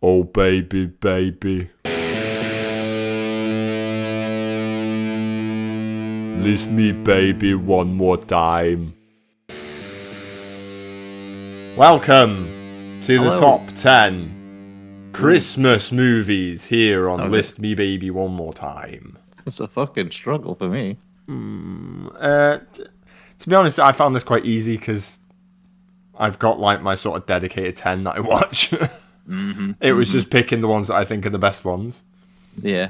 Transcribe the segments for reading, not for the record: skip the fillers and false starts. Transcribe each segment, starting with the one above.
Oh baby, baby. List me baby one more time. Welcome to the top 10 Christmas movies here on List Me Baby One More Time. It's a fucking struggle for me. To be honest, I found this quite easy because I've got like my sort of dedicated 10 that I watch. It was just picking the ones that I think are the best ones. Yeah.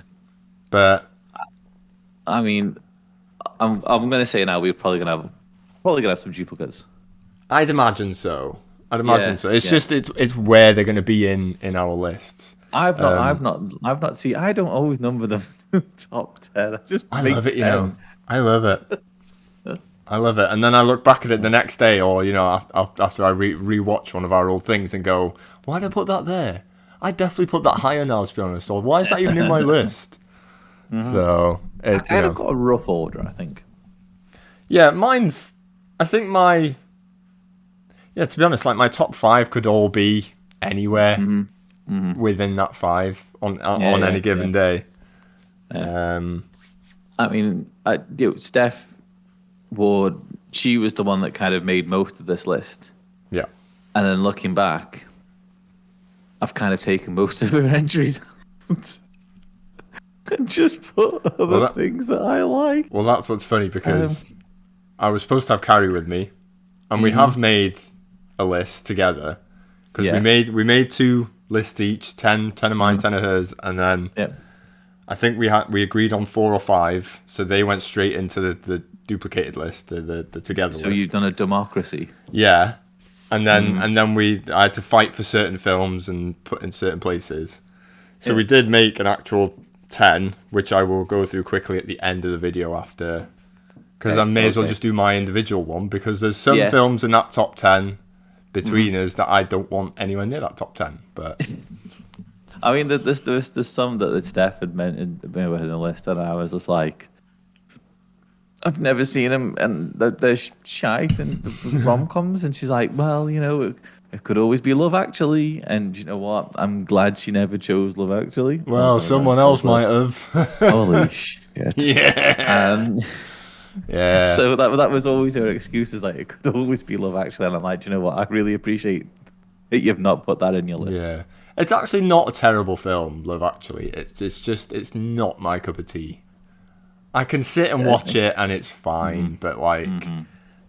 But I mean, I'm gonna say now we're probably gonna have some duplicates. I'd imagine so. It's just it's where they're going to be in our lists. I've not seen. I don't always number them top 10. I love it, 10. You know. I love it. I love it. And then I look back at it the next day, or after I rewatch one of our old things and go, why did I put that there? I definitely put that higher now, to be honest. Or why is that even in my list? So I kind of got a rough order, I think. Yeah, mine's. I think my. Yeah, to be honest, like my top 5 could all be anywhere within that 5 on any given day. Yeah. I mean, Steph Ward, she was the one that kind of made most of this list. Yeah. And then looking back, I've kind of taken most of her entries out and just put other things that I like. Well, that's what's funny because I was supposed to have Carrie with me, and we have made a list together because we made 2 lists each, 10 of mine, 10 of hers, and then I think we agreed on 4 or 5, so they went straight into the duplicated list, the together list. So you've done a democracy. Yeah, and then I had to fight for certain films and put in certain places. So we did make an actual 10, which I will go through quickly at the end of the video after, because I may as well just do my individual one, because there's some films in that top 10 between us that I don't want anywhere near that top 10. But I mean, there's some that Steph had mentioned in the list, and I was just like, I've never seen them, and they're shite and rom-coms, and she's like, well, it could always be Love Actually, and you know what? I'm glad she never chose Love Actually. Well, someone else might have. Holy shit! Yeah. Yeah. So that was always her excuse, is like, it could always be Love Actually, and I'm like, do you know what? I really appreciate that you've not put that in your list. Yeah, it's actually not a terrible film, Love Actually. It's not my cup of tea. I can sit and watch it and it's fine, but like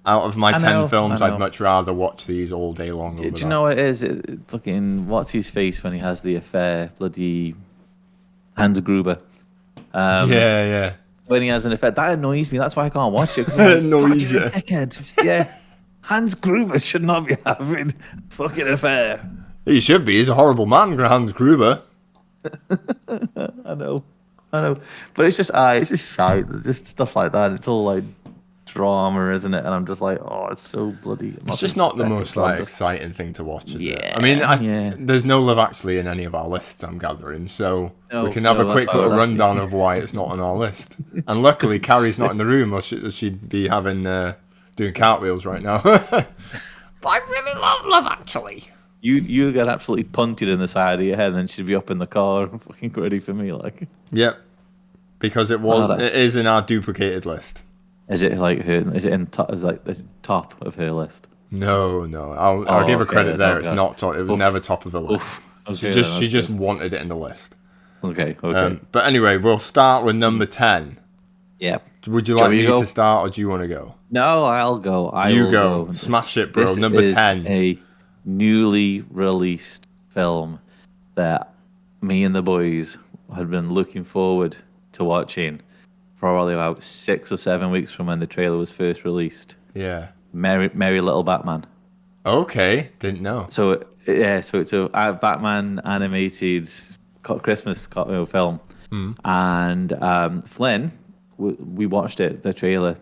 out of my 10 films, I'd much rather watch these all day long. Do you know what it is? Fucking what's his face when he has the affair? Bloody Hans Gruber. Yeah. When he has an affair, that annoys me. That's why I can't watch it. It annoys you. Dickhead. Yeah. Hans Gruber should not be having a fucking affair. He should be. He's a horrible man, Hans Gruber. I know. But it's just shite. Just stuff like that. It's all like drama, isn't it? And I'm just like, oh, it's so bloody. It's just not the most exciting thing to watch, is it? I mean, there's no Love Actually in any of our lists, I'm gathering, so we can have a quick little rundown of why it's not on our list. And luckily, Carrie's not in the room, or she'd be having doing cartwheels right now. But I really love Actually. You get absolutely punted in the side of your head, and then she'd be up in the car, fucking ready for me, like. Yep, because it is in our duplicated list. Is it like her? Is it in top? Is like the top of her list? No. I'll give her credit there. It's not top. It was never top of the list. Okay, she just wanted it in the list. Okay. But anyway, we'll start with number 10. Yeah. Would you like me to start, or do you want to go? No, I'll go. You go. Smash it, bro. Number 10. A newly released film that me and the boys had been looking forward to watching probably about 6 or 7 weeks from when the trailer was first released. Yeah. Merry Little Batman. Okay, didn't know. So it's a Batman animated Christmas film, and Flynn, we watched the trailer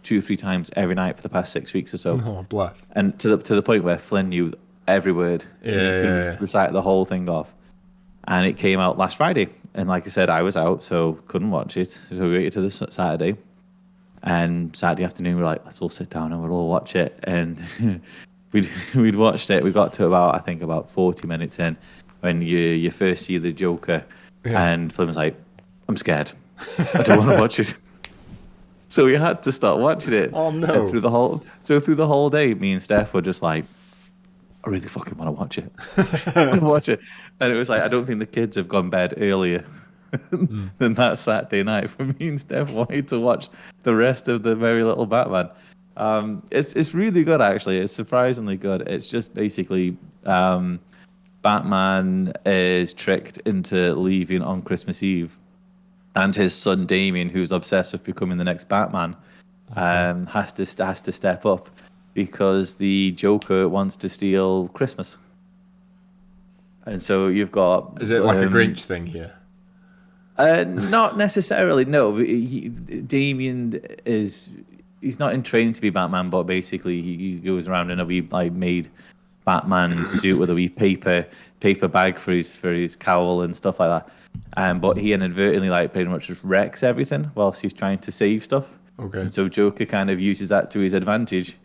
2-3 times every night for the past 6 weeks or so. Oh, bless. And to the point where Flynn knew every word. Yeah. He could recite the whole thing off. And it came out last Friday. And like I said, I was out, so couldn't watch it. So we waited to this Saturday. And Saturday afternoon, we were like, let's all sit down and we'll all watch it. And we'd watched it. We got to about 40 minutes in. when you first see the Joker, Yeah. and Flynn's like, "I'm scared. I don't want to watch it." So we had to start watching it. Oh, no. And through the whole day, me and Steph were just like, I really fucking want to watch it. I want to watch it. And it was like, I don't think the kids have gone bed earlier than that Saturday night for me and Steph wanting to watch the rest of the Very Little Batman. It's really good, actually. It's surprisingly good. It's just basically Batman is tricked into leaving on Christmas Eve, and his son Damien, who's obsessed with becoming the next Batman, has to step up because the Joker wants to steal Christmas. And so you've got... Is it like a Grinch thing here? Not necessarily, no. Damien he's not in training to be Batman, but basically he goes around in a wee like made Batman suit with a wee paper bag for his cowl and stuff like that. But he inadvertently like pretty much just wrecks everything whilst he's trying to save stuff. Okay. And so Joker kind of uses that to his advantage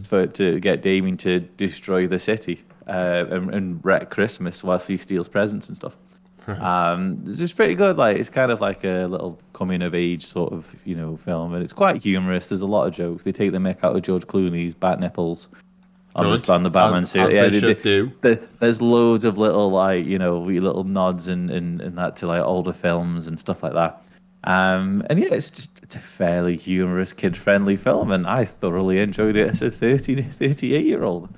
to get Damien to destroy the city and wreck Christmas whilst he steals presents and stuff. It's pretty good. Like it's kind of like a little coming of age sort of film, and it's quite humorous. There's a lot of jokes. They take the mick out of George Clooney's bat nipples on the Batman suit. Yeah, they should do. There's loads of little wee little nods and that to like older films and stuff like that. And yeah, it's a fairly humorous, kid-friendly film, and I thoroughly enjoyed it as a 38-year-old.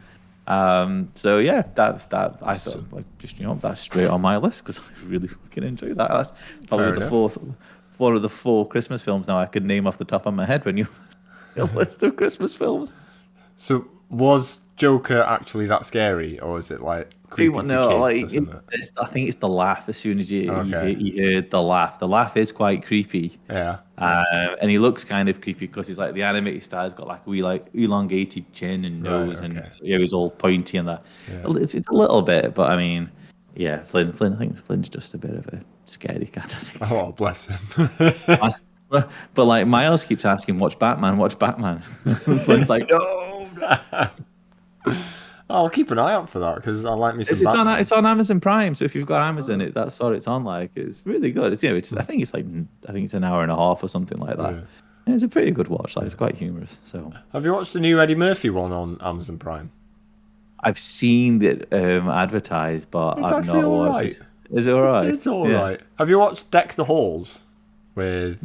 So yeah, that I thought like just that's straight on my list because I really fucking enjoyed that. That's probably one of the 4 Christmas films now I could name off the top of my head when you a list of Christmas films. So was Joker actually that scary, or is it like creepy for kids or something? I think it's the laugh. As soon as you heard the laugh is quite creepy. Yeah. And he looks kind of creepy because he's like the animated style's got like a wee like elongated chin and nose, and he's all pointy and that. Yeah. It's a little bit, but I mean, yeah, Flynn. I think Flynn's just a bit of a scaredy cat. I think. Oh, bless him. But like Miles keeps asking, watch Batman. Flynn's like, no. I'll keep an eye out for that because I like me some Batman. It's on Amazon Prime, so if you've got Amazon, that's what it's on. Like it's really good. I think it's an hour and a half or something like that. Yeah. And it's a pretty good watch. Like it's quite humorous. So have you watched the new Eddie Murphy one on Amazon Prime? I've seen it advertised, but I've not watched it. Is it all right? It's all right. Have you watched Deck the Halls with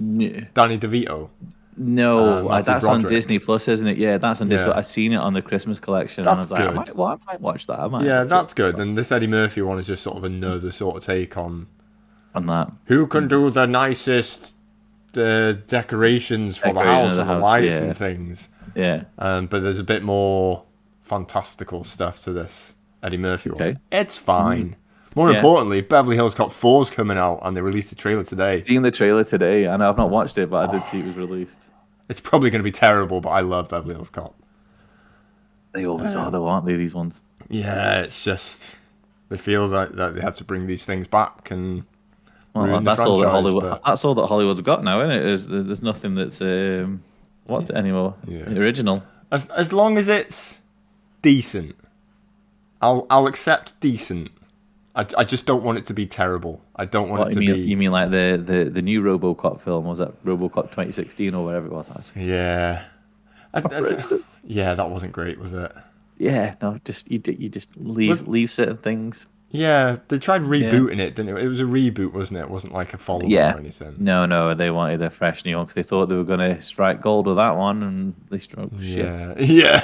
Danny DeVito? No, that's on Disney Plus, isn't it? Yeah, that's on Disney. I've seen it on the Christmas collection. That's and I was like, I might watch that. That's good. And this Eddie Murphy one is just sort of another sort of take on that. Who can do the nicest decorations for the house and the lights and things. Yeah. But there's a bit more fantastical stuff to this Eddie Murphy one. It's fine. More importantly, Beverly Hills Cop 4's coming out, and they released the trailer today. Seen the trailer today, and I've not watched it, but I did see it was released. It's probably going to be terrible, but I love Beverly Hills Cop. They always are, though, aren't they, these ones? Yeah, it's just... They feel that they have to bring these things back, and that's all that Hollywood. That's all that Hollywood's got now, isn't it? There's nothing that's what's it anymore? Original. As long as it's decent, I'll accept decent. I just don't want it to be terrible. I don't want it to be... You mean like the new RoboCop film? Was that RoboCop 2016 or whatever it was? Yeah. Yeah, that wasn't great, was it? Yeah, no, you just leave certain things. Yeah, they tried rebooting it, didn't it? It was a reboot, wasn't it? It wasn't like a follow-up or anything. No, they wanted a fresh new one because they thought they were going to strike gold with that one, and they struck shit. Yeah.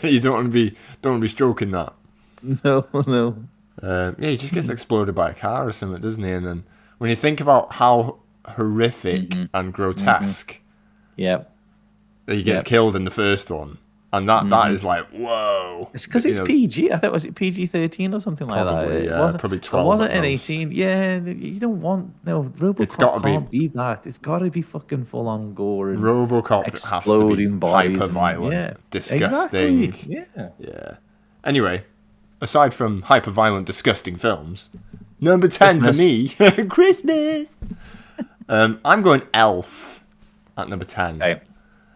You don't want to be stroking that. No. He just gets exploded by a car or something, doesn't he? And then when you think about how horrific and grotesque he gets killed in the first one, and that is like, whoa. It's because it's PG. I thought, was it PG-13 or something like that? Yeah, probably 12. It wasn't an 18. Yeah, you don't want... No, RoboCop can't be that. It's got to be fucking full-on gore and RoboCop exploding bodies. Hyper-violent, disgusting. Exactly. Yeah. Anyway... Aside from hyper-violent, disgusting films, number 10 for me, Christmas. I'm going Elf at number 10. Okay.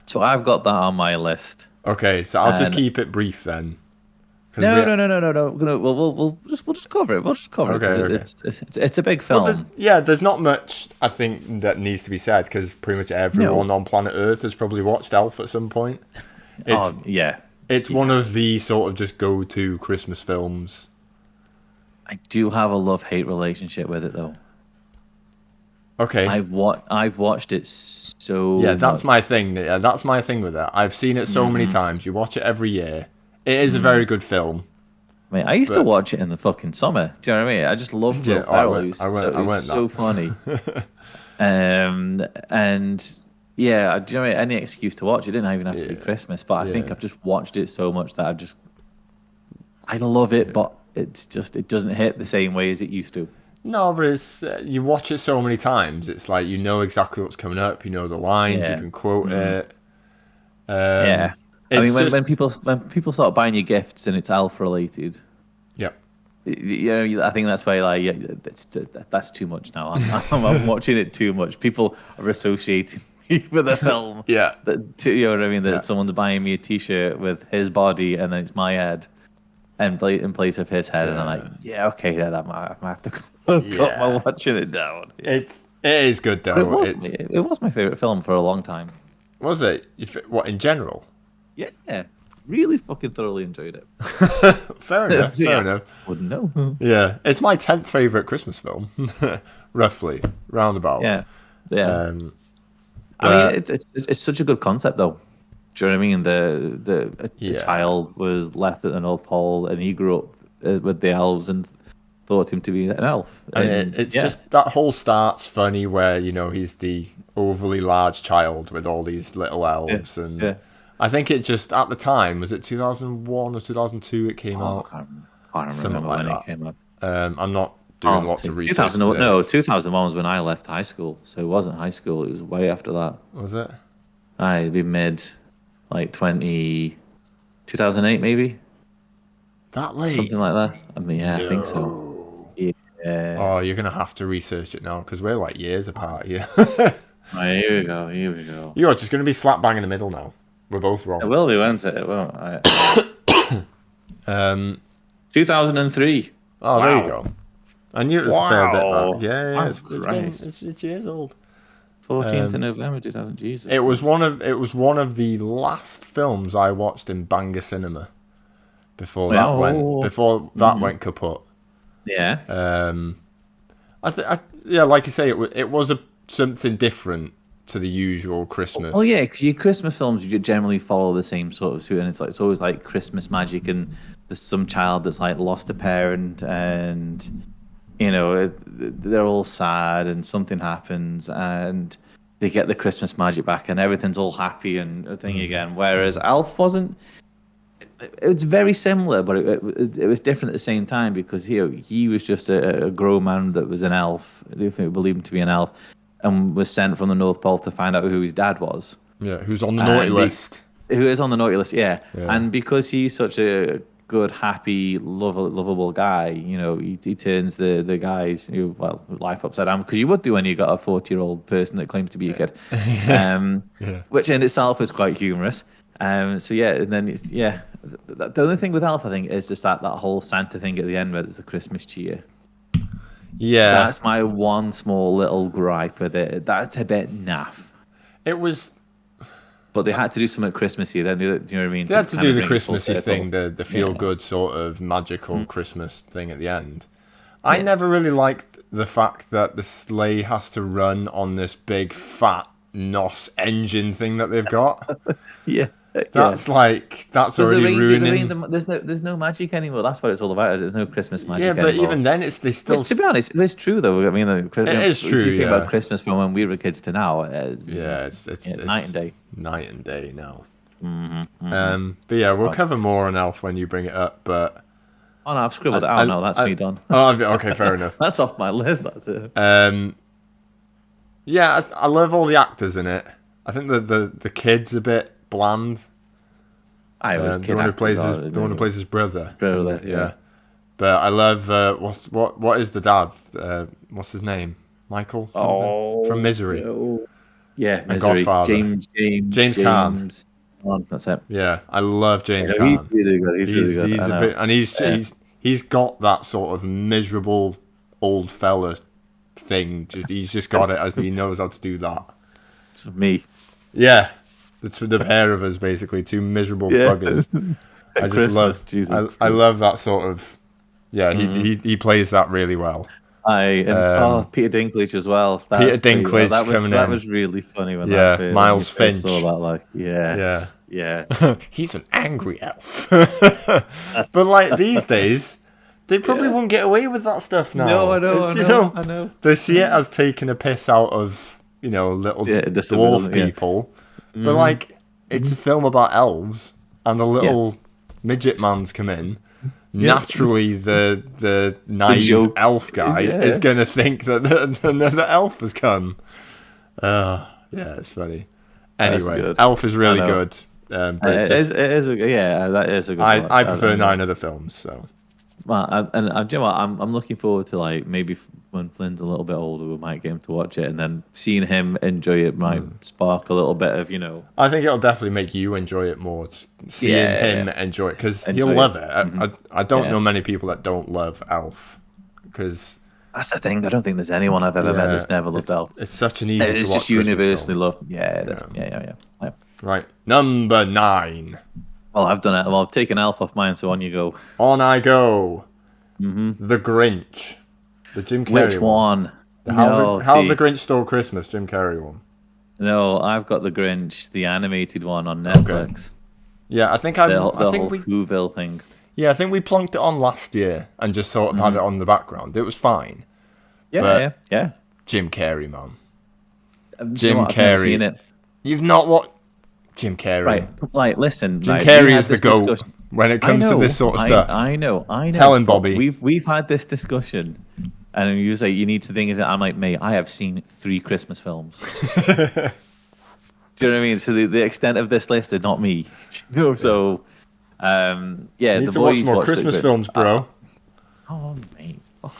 So I've got that on my list. Okay, so I'll just keep it brief then. No, no, no, no, no, no. We'll just cover it. We'll just cover Okay, it okay. because it's a big film. Well, there's not much I think that needs to be said because pretty much everyone on planet Earth has probably watched Elf at some point. It's Yeah. it's one of the sort of just go-to Christmas films. I do have a love-hate relationship with it though. Okay. I've watched it so Yeah, that's much. my thing. Yeah, that's my thing with it. I've seen it so many times. You watch it every year. It is a very good film. I mean, I used to watch it in the fucking summer. Do you know what I mean? I just loved Will Ferrell. He was so funny. And yeah, do you know what I mean? Any excuse to watch it. Didn't even have to be Christmas, but I think I've just watched it so much that I love it, but it doesn't hit the same way as it used to. No, but it's you watch it so many times. It's like you know exactly what's coming up. You know the lines. You can quote it. Yeah. I mean, when people start buying you gifts and it's Elf related, yeah, you know, I think that's why that's too much now. I'm watching it too much. People are associating me with a film. Yeah, you know what I mean? That someone's buying me a T-shirt with his body and then it's my head, and in place of his head, and I'm like, yeah, okay, yeah, that might have to cut my watching it down. It is good though. It was my favorite film for a long time. Was it? What in general? Yeah, really fucking thoroughly enjoyed it. Fair enough. Fair enough. Wouldn't know. Yeah, it's my 10th favorite Christmas film, roughly, roundabout. Yeah. I mean, it's such a good concept, though. Do you know what I mean? The child was left at the North Pole, and he grew up with the elves and thought him to be an elf. And it's just that whole start's funny, where you know he's the overly large child with all these little elves, and I think it just at the time was it 2001 or 2002 it came out. I can't remember when it came out. I'm not doing lots of research. 2001 was when I left high school, so it wasn't high school. It was way after that. Was it? I'd be mid, like 2008 maybe. That late? Something like that. I mean, I think so. Yeah. Oh, you're gonna have to research it now because we're like years apart here. Right, here we go. You're just gonna be slap bang in the middle now. We're both wrong. It will be, won't it? It won't. 2003. Oh, wow. There you go. I knew it was a fair bit back. Yeah, it's years old. 14th of November 2000. Jesus. It was one of the last films I watched in Bangor Cinema before that went kaput. Yeah. Like you say, it was something different to the usual Christmas. Oh yeah, because your Christmas films you generally follow the same sort of suit, and it's always like Christmas magic, and there's some child that's like lost a parent, and you know they're all sad, and something happens, and they get the Christmas magic back, and everything's all happy and a thing again. Whereas Elf wasn't. It's very similar, but it was different at the same time because he was just a grown man that was an elf. They believed him to be an elf. And was sent from the North Pole to find out who his dad was. Yeah, who's on the naughty list. Who is on the naughty list, yeah. And because he's such a good, happy, lovable guy, you know, he turns the guy's life upside down, because you would do when you got a 40-year-old person that claims to be a kid. Which in itself is quite humorous. So yeah, and then the only thing with Elf, I think, is just that whole Santa thing at the end where there's the Christmas cheer. Yeah, that's my one small little gripe with it. That's a bit naff. It was, but they had to do something Christmassy. Then, do you know what I mean? They had to do the Christmassy thing, the feel good sort of magical Christmas thing at the end. I never really liked the fact that the sleigh has to run on this big fat NOS engine thing that they've got. That's already ruining. There's no magic anymore. That's what it's all about. There's no Christmas magic. Yeah, but anymore. Even then, they still. Which, to be honest, it's true though. I mean, it is true. If you think about Christmas from when we were kids to now, it's night and day. Night and day now. But yeah, we'll cover more on Elf when you bring it up. But oh no, I've scribbled it out. No, that's me done. Oh, okay, fair enough. That's off my list. That's it. Yeah, I love all the actors in it. I think the kid's a bit bland. The one who plays his brother. Yeah. But I love what is the dad? What's his name? Michael something from Misery. No. Yeah, and Misery. Godfather. James Caan. Caan, that's it. Yeah, I love James Yeah, he's Caan. really good. He's really good. He's I a know. bit, and Yeah. he's got that sort of miserable old fella thing. He's just got it, as he knows how to do that. It's me. Yeah, it's the pair of us basically, two miserable Yeah. buggers. I just Christmas, love, Jesus I love that sort of. Yeah, he plays that really well. Peter Dinklage as well. Peter Dinklage coming that in. was really funny when Yeah, that bit, Miles when you first Finch. saw that, like, yes, yeah. He's an angry elf. But like these days, they probably won't get away with that stuff now. No, I know, It's, I know. They see it as taking a piss out of, little dwarf yeah. people. But like, it's a film about elves, and the little midget mans come in. Yeah. Naturally, the naive joke elf guy is going to think that the elf has come. Yeah, it's funny. Anyway, good. Elf is really I know. good. But It is a that is a good one. I prefer 9 other films. So Well, do you know what? I'm looking forward to, like, maybe when Flynn's a little bit older, we might get him to watch it, and then seeing him enjoy it might spark a little bit of, I think it'll definitely make you enjoy it more. Seeing him enjoy it, because he'll Enjoy love it. it. I don't Yeah. know many people that don't love Elf, because That's the thing. I don't think there's anyone I've ever met that's never loved Elf. It's such an easy. It's to watch just universally Christmas film. loved. Yeah, it is. Yeah. Right, number 9. Well, I've done it. Well, I've taken Elf off mine, so on you go. On I go. The Grinch, the Jim Carrey Which one? How the Grinch Stole Christmas, Jim Carrey one. No, I've got the Grinch, the animated one on Netflix. Yeah, I think The I whole think we Whoville thing. I think we plonked it on last year and just sort of had it on the background. It was fine. But- Yeah. Jim Carrey, man. Jim Carrey. I've never seen it. You've not what? Jim Carrey. Right. Like, listen. Jim right, Carrey we had is the this GOAT discussion. when it comes to this sort of stuff. I know. Tell him, but Bobby. We've had this discussion, and you say you need to think of it. I'm like, mate, I have seen 3 Christmas films. Do you know what I mean? So the extent of this list is not me. So, yeah, You need the to watch boys more watched it, Christmas but- films, bro. Oh, mate. Oh,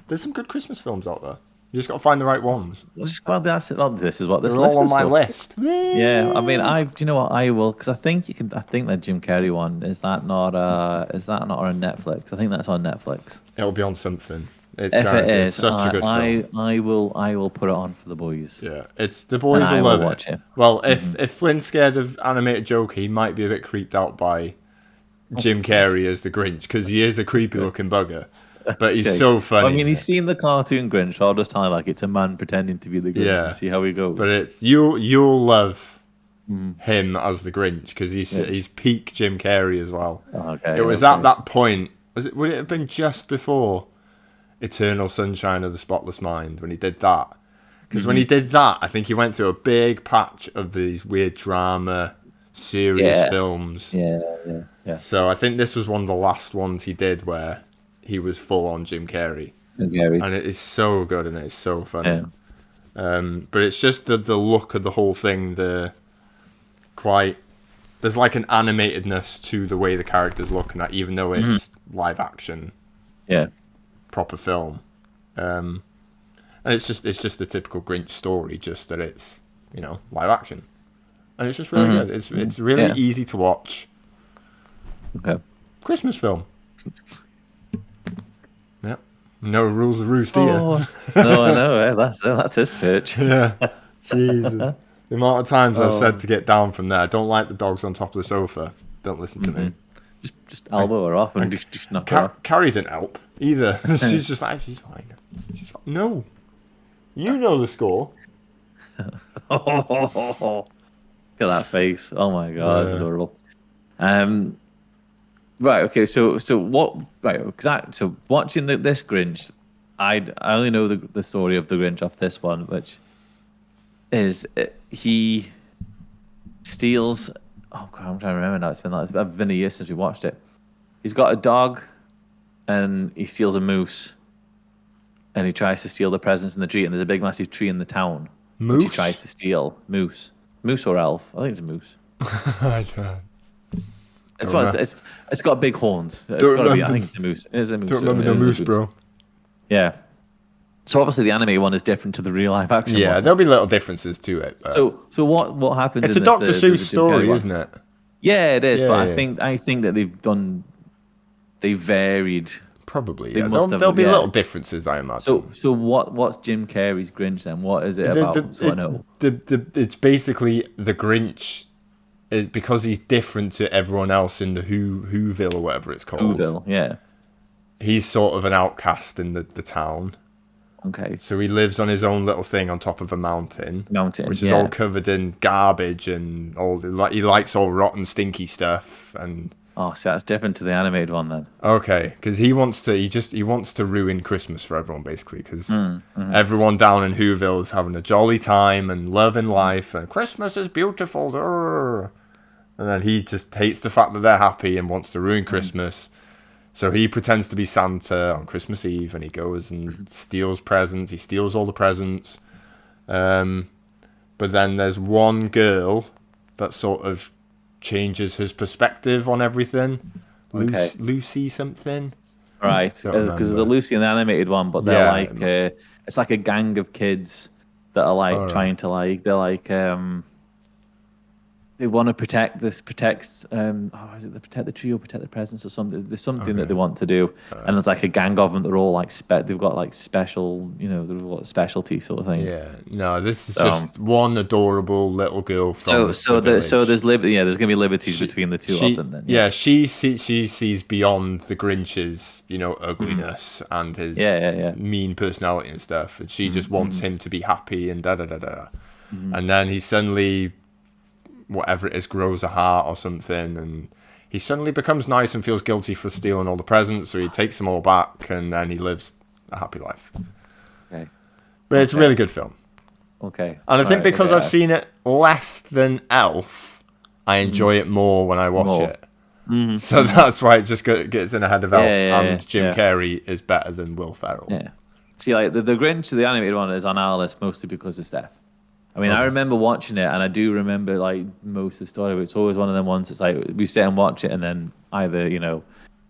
There's some good Christmas films out there. You just got to find the right ones. well, that's it. Well, this is what this They're list all on is my for. list. Yeah, I mean, do you know what? I will, because I think you can. I think that Jim Carrey one is that not on Netflix? I think that's on Netflix. It'll be on something. It's If it guaranteed. is, It's such a good film. I will put it on for the boys. Yeah, it's the boys And I will will love watch it. Well, if Flynn's scared of animated Joker, he might be a bit creeped out by Jim Carrey as the Grinch, because he is a creepy looking bugger, but he's Okay. so funny. I mean, he's seen the cartoon Grinch, so I'll just tell him like it's a man pretending to be the Grinch Yeah. and see how he goes. But it's you'll love him as the Grinch, because he's peak Jim Carrey as well. Okay, It was at that point. Would it have been just before Eternal Sunshine of the Spotless Mind when he did that? Because when he did that, I think he went through a big patch of these weird drama, serious films. Yeah. So I think this was one of the last ones he did where he was full on Jim Carrey, Jim Carrey. and it is so good and it's so funny. Yeah. But it's just the look of the whole thing. There's like an animatedness to the way the characters look, and that even though it's live action, Yeah. proper film, and it's just the typical Grinch story, just that it's live action, and it's just really good. It's really easy to watch. Okay. Christmas film. Yep. No rules of the roost here. Oh, no, I know. That's his pitch. Yeah. Jesus. The amount of times I've said to get down from there. Don't like the dogs on top of the sofa. Don't listen to me. Just elbow her off and just knock her off. Carrie didn't help either. She's just like, she's fine. She's fine. No. You know the score. Look at that face. Oh my god, that's Yeah. adorable. Right, okay, so what right, exactly, so watching this Grinch, I only know the story of the Grinch off this one, which is he steals oh god, I'm trying to remember now. It's been a year since we watched it. He's got a dog and he steals a moose. And he tries to steal the presents in the tree, and there's a big massive tree in the town. Which he Moose? tries to steal. Moose or elf? I think it's a moose. I don't It's Don't what know. it's got big horns. It's Don't got to be. I remember. think it's a moose. It is a moose. remember It no is a moose, bro. Yeah. So obviously the animated one is different to the real live action Yeah, one. there'll be little differes to it. But So what happens? it's in a Dr. the Seuss Jim story, Carrey one? isn't it? Yeah, it is. Yeah, but yeah. I think that they varied. Probably, They yeah. must have, There'll be yeah. little differences, I imagine. So what's Jim Carrey's Grinch then? What is it about? So I know. It's basically the Grinch, because he's different to everyone else in the Whoville or whatever it's called. Whoville, yeah. He's sort of an outcast in the town. Okay. So he lives on his own little thing on top of a mountain, which is yeah. all covered in garbage and all. He likes all rotten, stinky stuff. And Oh, so that's different to the animated one then. okay, because he wants to ruin Christmas for everyone basically, because everyone down in Whoville is having a jolly time and loving life, and Christmas is beautiful. Urgh. And then he just hates the fact that they're happy and wants to ruin Christmas. So he pretends to be Santa on Christmas Eve, and he goes and steals presents. He steals all the presents. But then there's one girl that sort of changes his perspective on everything. Okay. Lucy something. Right. Don't Because of the remember. Lucy and the animated one, but they're Yeah. like it's like a gang of kids that are like trying to like they want to protect is it the protect the tree or protect the presents or something? There's something that they want to do, and it's like a gang of them that are all like they've got like special, they've got specialty sort of thing. Yeah. No, this is just one adorable little girl from So the there's village. there's gonna be liberties between the two of them then. Yeah, she sees beyond the Grinch's, ugliness and his Yeah. mean personality and stuff, and she just wants him to be happy and da da da da. And then he suddenly, whatever it is, grows a heart or something, and he suddenly becomes nice and feels guilty for stealing all the presents, so he takes them all back, and then he lives a happy life. Okay. But it's a really good film. Okay. And I think Right, because okay. I've seen it less than Elf, I enjoy it more when I watch More. it. So that's why it just gets in ahead of Elf, and Jim yeah. Carrey is better than Will Ferrell. Yeah. See, like the Grinch, the animated one, is on our list mostly because of Steph. I mean, I remember watching it, and I do remember like most of the story. But it's always one of them ones. It's like we sit and watch it, and then either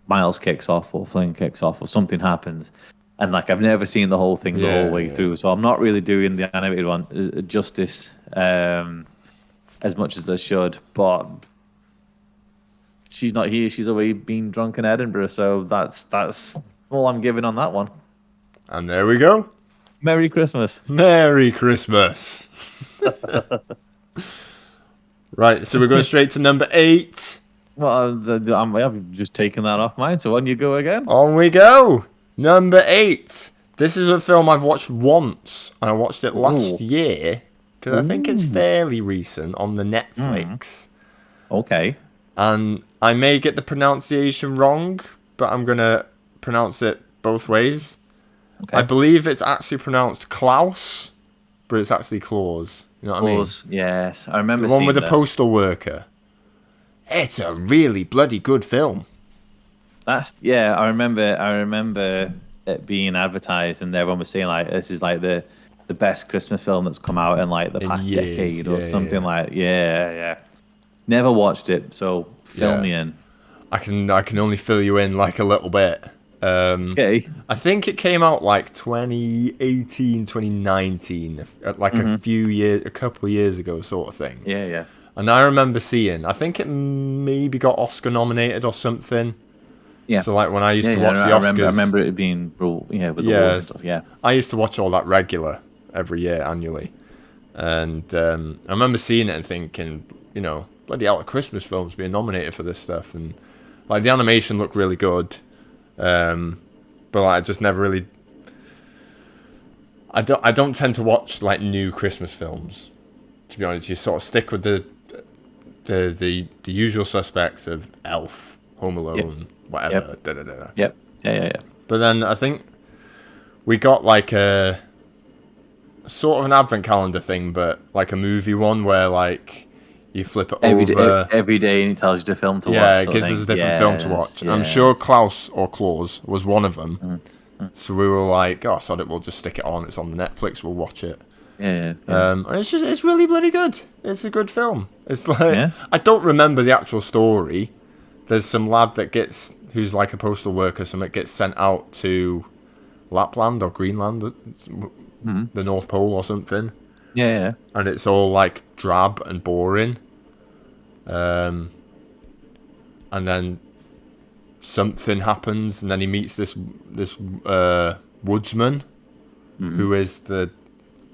Miles kicks off, or Flynn kicks off, or something happens, and like I've never seen the whole thing the whole way through. So I'm not really doing the animated one justice as much as I should. But she's not here. She's away being drunk in Edinburgh. So that's all I'm giving on that one. And there we go. Merry Christmas. Merry Christmas. Right, so we're going straight to number 8. Well, I've just taken that off mine. So on you go again. On we go. Number 8. This is a film I've watched once. I watched it last year because I think it's fairly recent on the Netflix. Okay. And I may get the pronunciation wrong, but I'm going to pronounce it both ways. Okay. I believe it's actually pronounced Klaus, but it's actually Claus. You know what I mean? Yes, I remember The one seeing with the this. postal worker. It's a really bloody good film. I remember it being advertised, and everyone was saying like this is like the best Christmas film that's come out in like the past years, decade or yeah, something yeah. like Never watched it, so fill Yeah. me in. I can only fill you in like a little bit. Okay. I think it came out like 2018, 2019, like a couple of years ago, sort of thing. Yeah. And I remember seeing, I think it maybe got Oscar nominated or something. Yeah. So like when I used to watch the Oscars, I remember it being with the awards and stuff. Yeah. I used to watch all that regular every year annually, and I remember seeing it and thinking, bloody hell, a Christmas film's being nominated for this stuff, and like the animation looked really good, but like, I just never really. I don't tend to watch like new Christmas films, to be honest. You sort of stick with the usual suspects of Elf, Home Alone, whatever. Yep. Da, da, da, da. Yep. Yeah. But then I think we got like a sort of an advent calendar thing, but like a movie one where like you flip it over Every day, and it tells you the film to watch. Yeah, it sort of gives thing. us a different film to watch. I'm sure Klaus or Claus was one of them. So we were like, oh, sod it, we'll just stick it on. It's on the Netflix, we'll watch it. Yeah. And it's really bloody good. It's a good film. It's like, Yeah. I don't remember the actual story. There's some lad who's like a postal worker, gets sent out to Lapland or Greenland, the North Pole or something. Yeah. And it's all like drab and boring. And then something happens, and then he meets this woodsman, who is the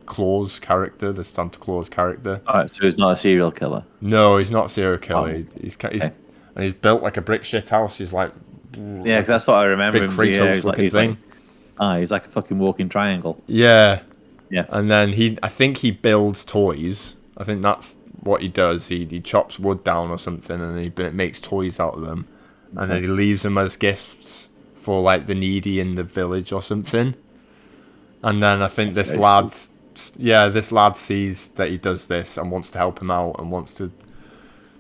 Claus character, the Santa Claus character. All right, so he's not a serial killer. No, he's not a serial killer. Oh. He's and he's built like a brick shit house. He's like, Yeah, 'cause that's what I remember. big Him. Kratos Yeah, he's looking thing. He's like a fucking walking triangle. Yeah. Yeah. And then I think he builds toys. I think that's what he does. He chops wood down or something, and he makes toys out of them, and then he leaves them as gifts for like the needy in the village or something. And then I think this lad sees that he does this and wants to help him out and wants to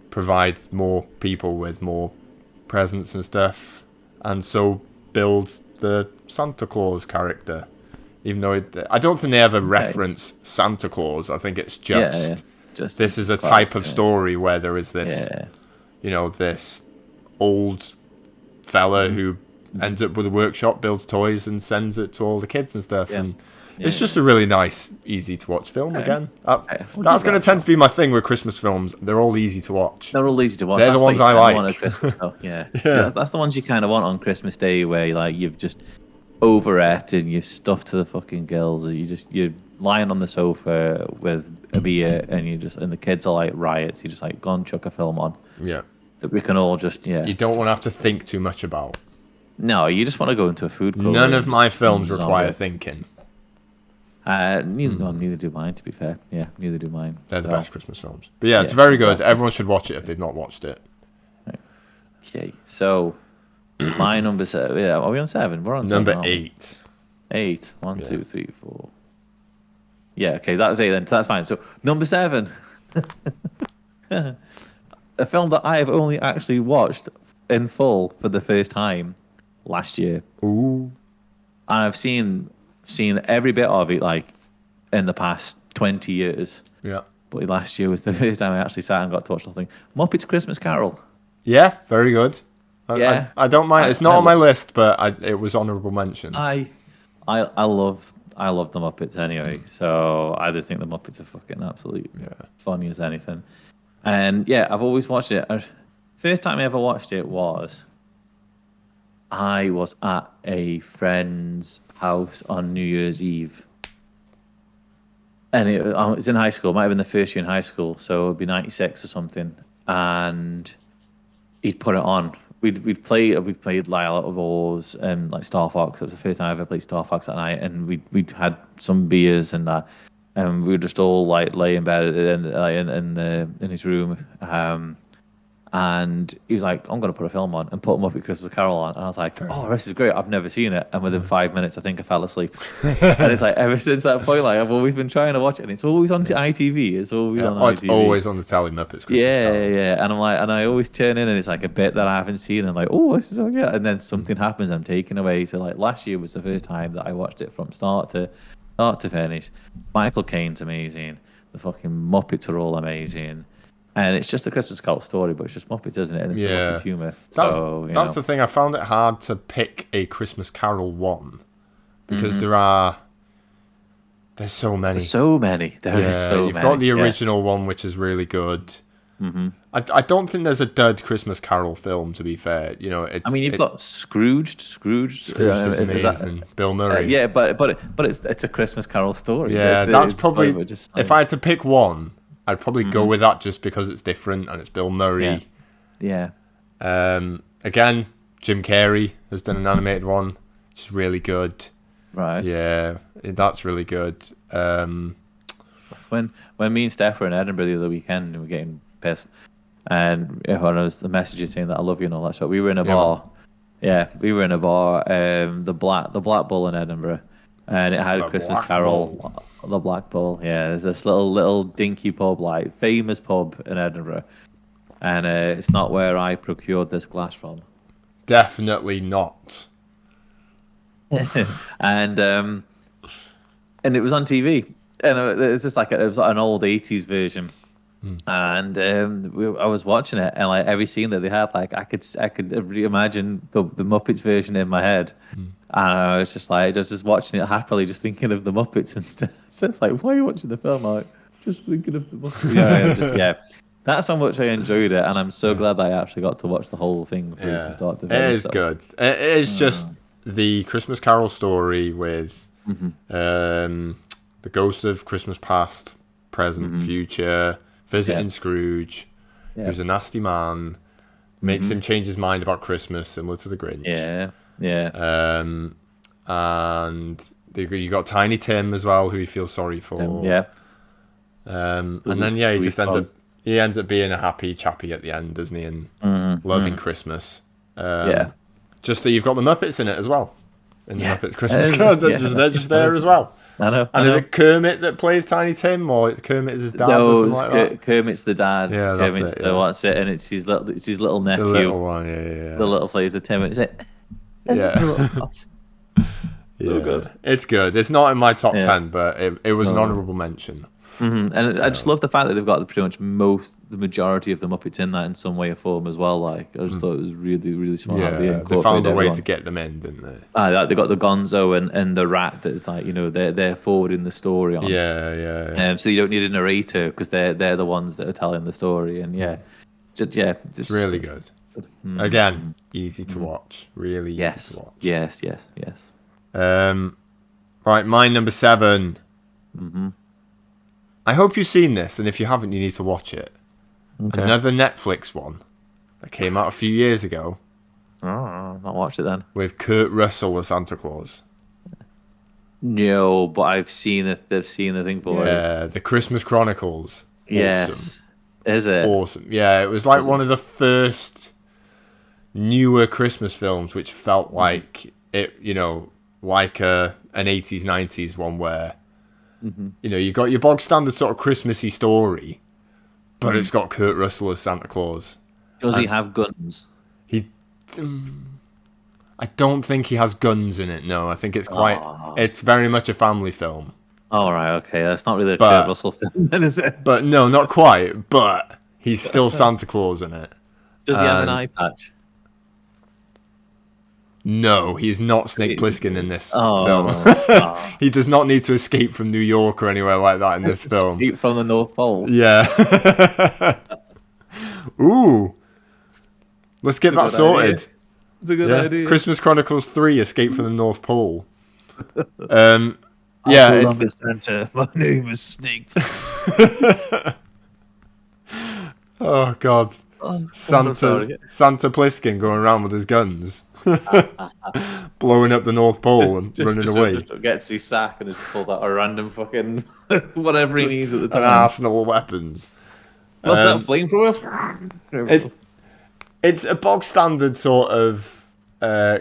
provide more people with more presents and stuff, and so builds the Santa Claus character. Even though I don't think they ever reference Santa Claus. I think it's just this is a type of story where there is this, this old fella who ends up with a workshop, builds toys, and sends it to all the kids and stuff. Yeah. And it's just a really nice, easy to watch film again. That's going to tend to be my thing with Christmas films. They're all easy to watch. They're all easy to watch. They're the ones I like. Want at Christmas, though. Yeah. That's the ones you kind of want on Christmas Day, where like you've just overate and you're stuffed to the fucking gills. You're lying on the sofa with a beer, and the kids are like riots. You just like go and chuck a film on. Yeah. That we can all just You don't want to have to think too much about. No, you just want to go into a food court. None of my films require thinking. Neither do mine, to be fair. Yeah, neither do mine. They're the best Christmas films. But yeah, it's very good. Everyone should watch it if they've not watched it. Okay, so my number 7. Yeah, are we on 7? We're on number 7. 8. 8. 1, 2, 3, 4. Yeah, okay, that was 8 then. So that's fine. So number 7. A film that I have only actually watched in full for the first time last year. Ooh. And I've seen every bit of it like in the past 20 years. Yeah. But last year was the first time I actually sat and got to watch something. Muppets Christmas Carol. Yeah, very good. I don't mind. It's not on my list, but it was honourable mention. I love the Muppets anyway. So I just think the Muppets are fucking absolutely funny as anything. And yeah, I've always watched it. First time I ever watched it was I was at a friend's house on New Year's Eve. And it was in high school. It might have been the first year in high school. So it would be 96 or something. And he'd put it on. We'd played like a lot of Wars and like Star Fox. It was the first time I ever played Star Fox that night. And we'd had some beers and that. And we were just all like lay in bed in his room. And he was like, I'm going to put a film on and put Muppet Christmas Carol on. And I was like, oh, this is great. I've never seen it. And within 5 minutes, I think I fell asleep. And it's like, ever since that point, like I've always been trying to watch it. And it's always on ITV. It's always on ITV. It's always on the telly, Muppets Christmas Carol. Yeah. And I'm like, and I always turn in and it's like a bit that I haven't seen. And I'm like, oh, this is so good. And then something happens. I'm taken away. So like last year was the first time that I watched it from start to finish. Michael Caine's amazing. The fucking Muppets are all amazing. And it's just a Christmas Carol story, but it's just Muppets, isn't it? And it's the Muppets humour. That's the thing. I found it hard to pick a Christmas Carol one because there's so many. There's so many. You've got the original one, which is really good. Mm-hmm. I don't think there's a dud Christmas Carol film, to be fair. You've got Scrooged. Scrooged is amazing. Bill Murray. But it's a Christmas Carol story. Yeah, that's probably if I had to pick one, I'd probably go with that just because it's different and it's Bill Murray. Yeah. Again, Jim Carrey has done an animated one, which is really good. Right. Yeah, that's really good. When me and Steph were in Edinburgh the other weekend and we were getting pissed, and everyone was the messages saying that I love you and all that stuff. We were in a bar. Yeah, we were in a bar. The Black Bull in Edinburgh, and it had a Christmas Carol. The Black Bull. Yeah, there's this little dinky pub, like famous pub in Edinburgh, and it's not where I procured this glass from. Definitely not. And it was on TV, and it was just like it was like an old 80s version. And I was watching it, and like every scene that they had, like I could reimagine the Muppets version in my head, and I was just like, just watching it happily, just thinking of the Muppets and stuff. So it's like, why are you watching the film? I'm like, just thinking of the Muppets. Yeah. That's how much I enjoyed it, and I'm so glad that I actually got to watch the whole thing from start to finish. It is good. It is just the Christmas Carol story with the ghost of Christmas past, present, future, visiting Scrooge, who's a nasty man, makes him change his mind about Christmas, similar to the Grinch. And you got Tiny Tim as well, who he feels sorry for. And then he ends up being a happy chappy at the end, doesn't he? And loving Christmas. Just that you've got the Muppets in it as well. In the Muppets Christmas Carol, they're just there as well. I know. Is it Kermit that plays Tiny Tim, or Kermit is his dad? No, or something like that? Kermit's the dad. Yeah, Kermit's that's it, and it's his little nephew. The little one, yeah. The little plays the Tim. It's it. Yeah. So good. It's good. It's not in my top 10, but it was an honourable mention. And I just love the fact that they've got pretty much the majority of the Muppets in that in some way or form as well. Like I just thought it was really, really smart. Yeah, they found a way to get them in, didn't they? They got the Gonzo and the rat that's like, they're forwarding the story on. Yeah. So you don't need a narrator because they're the ones that are telling the story, and it's really good. Again, easy to watch. Really easy to watch. Yes. Right, my number 7. I hope you've seen this, and if you haven't, you need to watch it. Okay. Another Netflix one that came out a few years ago. Oh, I'll not watch it then. With Kurt Russell as Santa Claus. No, but I've seen it. They've seen the thing for it. Yeah, The Christmas Chronicles. Yes. Awesome. Is it? Awesome. Yeah, it was like one of the first newer Christmas films which felt like it, like an 80s, 90s one where you got your bog standard sort of Christmassy story, but it's got Kurt Russell as Santa Claus. Does he have guns? I don't think he has guns in it. No, I think it's it's very much a family film. Oh, right, okay. That's not really a Kurt Russell film, then, is it? But no, not quite. But he's still Santa Claus in it. Does he have an eye patch? No, he's not Snake Plissken in this film. He does not need to escape from New York or anywhere like that in this film. Escape from the North Pole. Yeah. Ooh. Let's get that sorted. It's a good idea. Christmas Chronicles 3, Escape from the North Pole. Santa. My name is Snake. Oh, God. Santa Plissken going around with his guns. Blowing up the North Pole and running away. Just gets his sack and just pulls out a random fucking whatever he needs at the time. An arsenal of weapons. What's that, flamethrower? It's a bog standard sort of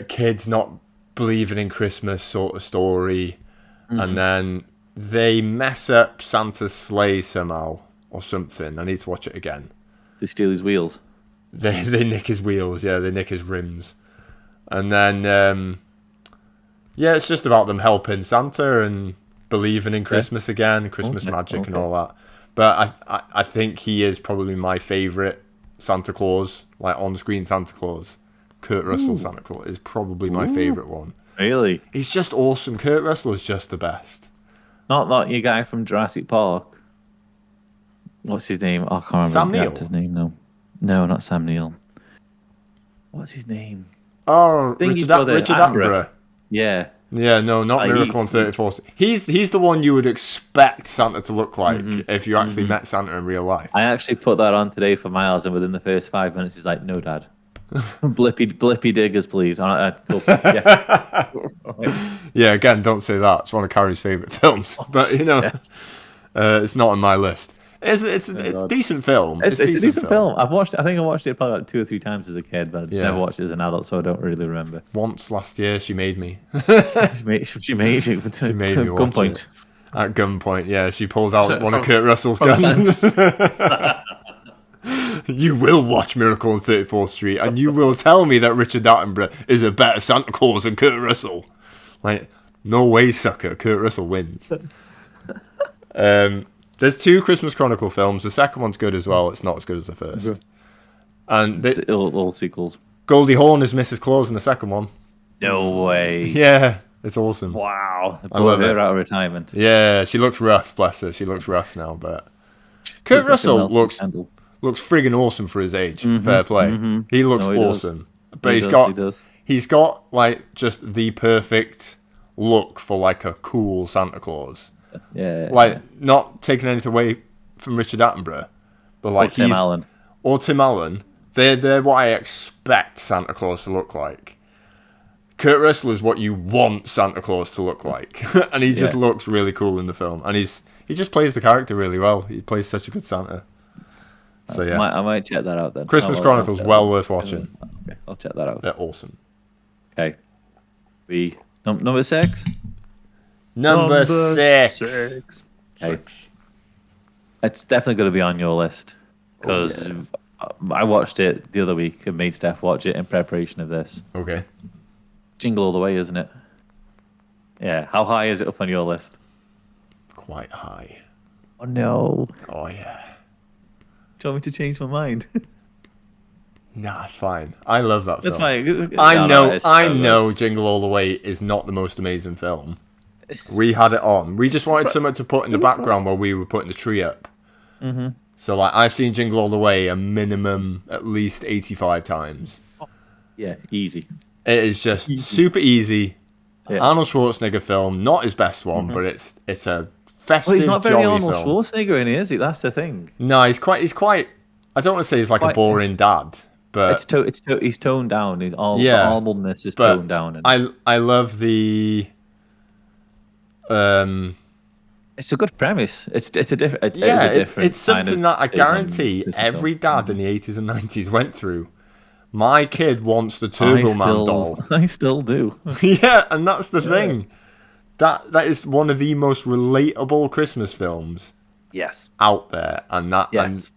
kids not believing in Christmas sort of story. And then they mess up Santa's sleigh somehow or something. I need to watch it again. They steal his wheels. They nick his wheels, they nick his rims. And then, it's just about them helping Santa and believing in Christmas again, Christmas magic and all that. But I think he is probably my favourite Santa Claus, like on-screen Santa Claus. Kurt Russell Santa Claus is probably my favourite one. Really? He's just awesome. Kurt Russell is just the best. Not your guy from Jurassic Park. What's his name? I can't remember Sam the Neill? actor's name, no. No, not Sam Neill. What's his name? Oh, Richard Attenborough. Yeah. Yeah, no, not Miracle on 34th. He's the one you would expect Santa to look like if you actually met Santa in real life. I actually put that on today for Miles, and within the first 5 minutes, he's like, "No, Dad, blippy diggers, please." Yeah, again, don't say that. It's one of Carrie's favourite films, but it's not on my list. It's a decent film. It's a decent film. I think I watched it probably like 2 or 3 times as a kid, but I never watched it as an adult, so I don't really remember. Once last year, she made me. She made you. She made me watch gunpoint. It. At gunpoint, yeah. She pulled out one of Kurt Russell's guns. You will watch Miracle on 34th Street, and you will tell me that Richard Attenborough is a better Santa Claus than Kurt Russell. Like, no way, sucker. Kurt Russell wins. There's 2 Christmas Chronicle films. The second one's good as well. It's not as good as the first. Okay. And It's all sequels. Goldie Hawn is Mrs. Claus in the second one. No way. Yeah, it's awesome. Wow. They I love brought her it. out of retirement. Yeah, she looks rough, bless her. She looks rough now, but Kurt Russell looks friggin' awesome for his age. Fair play. He looks awesome. But he's got like just the perfect look for like a cool Santa Claus. Yeah. Like not taking anything away from Richard Attenborough, but like Tim Allen. Or Tim Allen. They're what I expect Santa Claus to look like. Kurt Russell is what you want Santa Claus to look like, and he just looks really cool in the film, and he just plays the character really well. He plays such a good Santa. So yeah, I might check that out then. Christmas Chronicles, well worth watching. Okay, I'll check that out. They're awesome. Okay, number 6. Number six. Okay, it's definitely going to be on your list because I watched it the other week and made Steph watch it in preparation of this. Okay. Jingle All the Way, isn't it? Yeah. How high is it up on your list? Quite high. Oh no. Oh yeah. Do you want me to change my mind? Nah, it's fine. I love that film. That's fine. I know Jingle All the Way is not the most amazing film. We had it on. We just wanted something to put in the background while we were putting the tree up. Mm-hmm. So like I've seen Jingle All the Way a minimum at least 85 times. Yeah, easy. It is just super easy. Yeah. Arnold Schwarzenegger film, not his best one, but it's a festive, Well, he's not very jolly Arnold film. Schwarzenegger in it, is he? That's the thing. No, he's quite. I don't want to say he's like a boring dad, but He's toned down. The Arnoldness is but toned down. I love the. It's a good premise. It's a different. It's something that I guarantee every dad in the 80s and 90s went through. My kid wants the Turbo Man doll. I still do. Yeah, and that's the thing. That is one of the most relatable Christmas films Yes. out there, and Yes.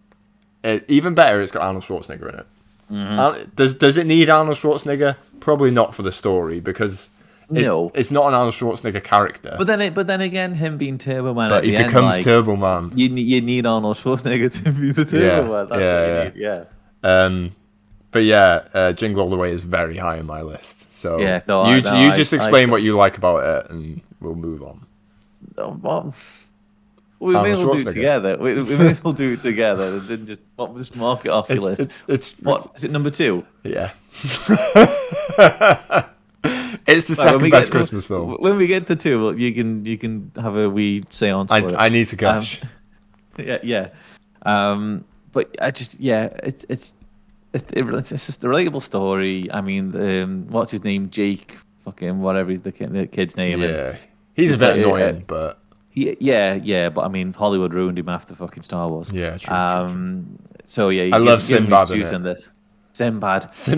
even better, it's got Arnold Schwarzenegger in it. Does it need Arnold Schwarzenegger? Probably not for the story because it's not an Arnold Schwarzenegger character. But then again, him being Turbo Man But at he the becomes end, Turbo Man. You need Arnold Schwarzenegger to be the Turbo Man. That's what you need. Yeah. But yeah, Jingle All the Way is very high on my list. So Yeah, no, you I just explain what you like about it, and we'll move on. Well, we may as well do it together. We may as well do it together and then just mark it off your list. It's what is it? Number 2? Yeah. It's the second best Christmas film. When we get to 2, you can have a wee seance. I need to gush. Yeah. But I just it's just a relatable story. I mean, what's his name? Jake, fucking whatever the kid's name. Yeah, he's a bit annoying, but but I mean, Hollywood ruined him after fucking Star Wars. Yeah, true. So yeah, I love Sinbad in this. Sinbad is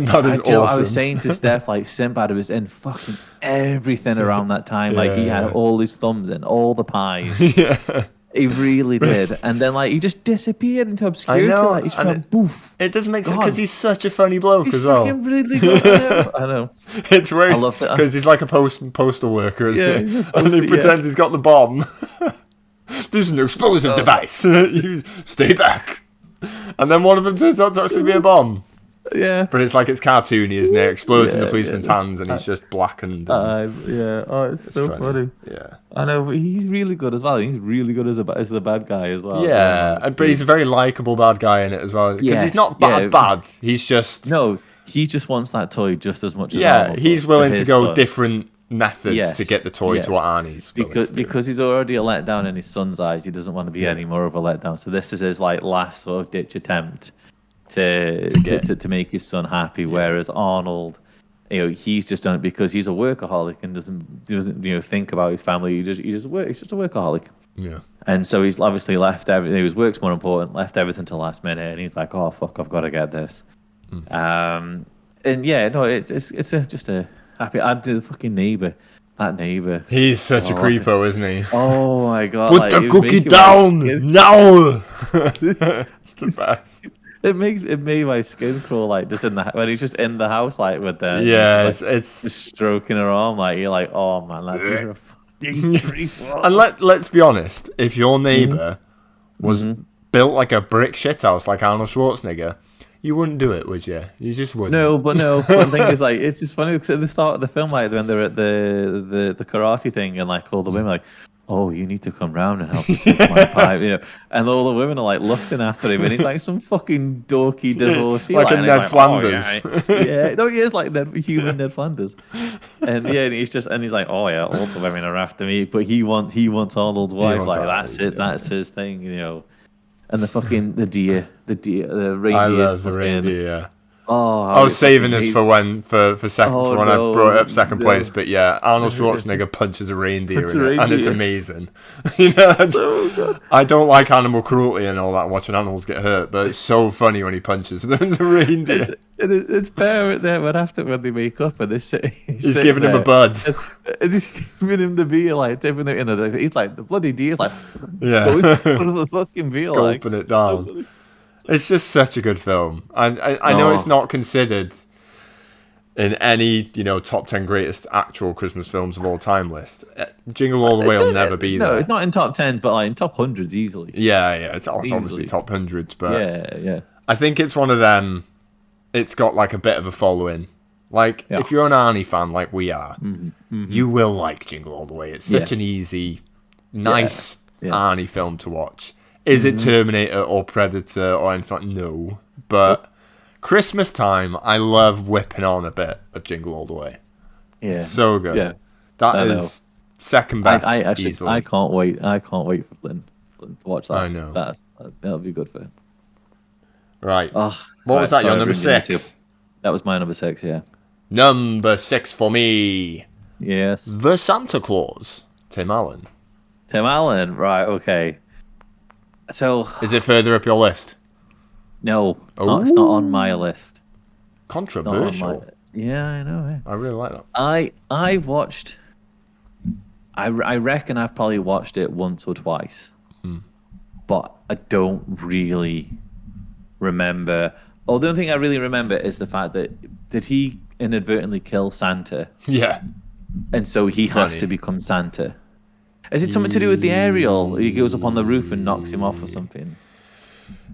awesome. I was saying to Steph, like, Sinbad was in fucking everything around that time. Like, he had all his thumbs in all the pies. Yeah. He really did. And then, like, he just disappeared into obscurity. I know. Like, he just went boof. It doesn't make sense because he's such a funny bloke as well. He's fucking really good. I know. It's weird. I love that. Because he's like a postal worker, isn't he? he's And he pretends he's got the bomb. There's an explosive device. You stay back. And then one of them turns out to actually be a bomb. Yeah. But it's like it's cartoony, isn't it? It explodes in the policeman's hands and he's just blackened. Yeah. Oh, it's so funny. Yeah. I know. He's really good as well. He's really good as the bad guy as well. Yeah. But he's a very likable bad guy in it as well. Because he's not bad. He's just... No, he just wants that toy just as much as Arnold. He's willing to go different methods Yes. to get the toy to what Arnie's because he's already a letdown in his son's eyes. He doesn't want to be any more of a letdown. So this is his like last sort of ditch attempt to make his son happy. Whereas Arnold, he's just done it because he's a workaholic and doesn't think about his family. He's just a workaholic. Yeah. And so he's obviously left everything. His work's more important. Left everything to last minute, and he's like, "Oh fuck, I've got to get this." And yeah, no, it's just a happy. I'd do the fucking neighbor. That neighbor. He's such a creepo, isn't he? Oh my god! Put the cookie down now. It's the best. It made my skin crawl, like just when he's just in the house, like with the it's just stroking her arm, like you're like, oh man, that's you're a fucking creep. And let's be honest, if your neighbour was built like a brick shithouse, like Arnold Schwarzenegger, you wouldn't do it, would you? You just wouldn't. No. But the thing is, like, it's just funny because at the start of the film, like when they're at the karate thing, and like all the women are like, oh, you need to come round and help me fix my pipe, and all the women are like lusting after him, and he's like some fucking dorky divorcee, like a Ned Flanders. Yeah, no, he is like human Ned Flanders, and he's like, oh yeah, all the women are after me, but he wants Arnold's wife, like that's it, that's his thing, and the fucking the reindeer. I love the reindeer. Yeah. Oh, I was saving this for when second for when I brought it up second place, but yeah, Arnold Schwarzenegger punches a reindeer and it's amazing. So good. I don't like animal cruelty and all that, watching animals get hurt, but it's so funny when he punches the reindeer. It's better there when they wake up and he's giving him a bud. And he's giving him the beer, like dipping it in the. He's like the bloody deer's like going for the fucking beer, like gulping it down. It's just such a good film. I know it's not considered in any, top 10 greatest actual Christmas films of all time list. Jingle All the Way will never be there. No, it's not in top 10s, but like in top hundreds easily. Yeah, it's obviously top hundreds, but yeah. I think it's one of them. It's got like a bit of a following. Like if you're an Arnie fan, like we are, you will like Jingle All the Way. It's such an easy, nice Arnie film to watch. Is it Terminator or Predator or anything? No. But Christmas time, I love whipping on a bit of Jingle All the Way. Yeah. So good. Yeah. That is second best easily. I can't wait. I can't wait for Flynn to watch that. I know. That'll be good for him. Right. Oh, what was that, your number 6? That was my number 6, yeah. Number 6 for me. Yes. The Santa Claus. Tim Allen. Tim Allen, right, okay. So, is it further up your list? No, it's not on my list. Controversial. Yeah, I know. Yeah. I really like that. I've watched. I reckon I've probably watched it once or twice, but I don't really remember. Oh, the only thing I really remember is the fact that did he inadvertently kill Santa? Yeah. And so he has to become Santa. Is it something to do with the aerial? He goes up on the roof and knocks him off or something?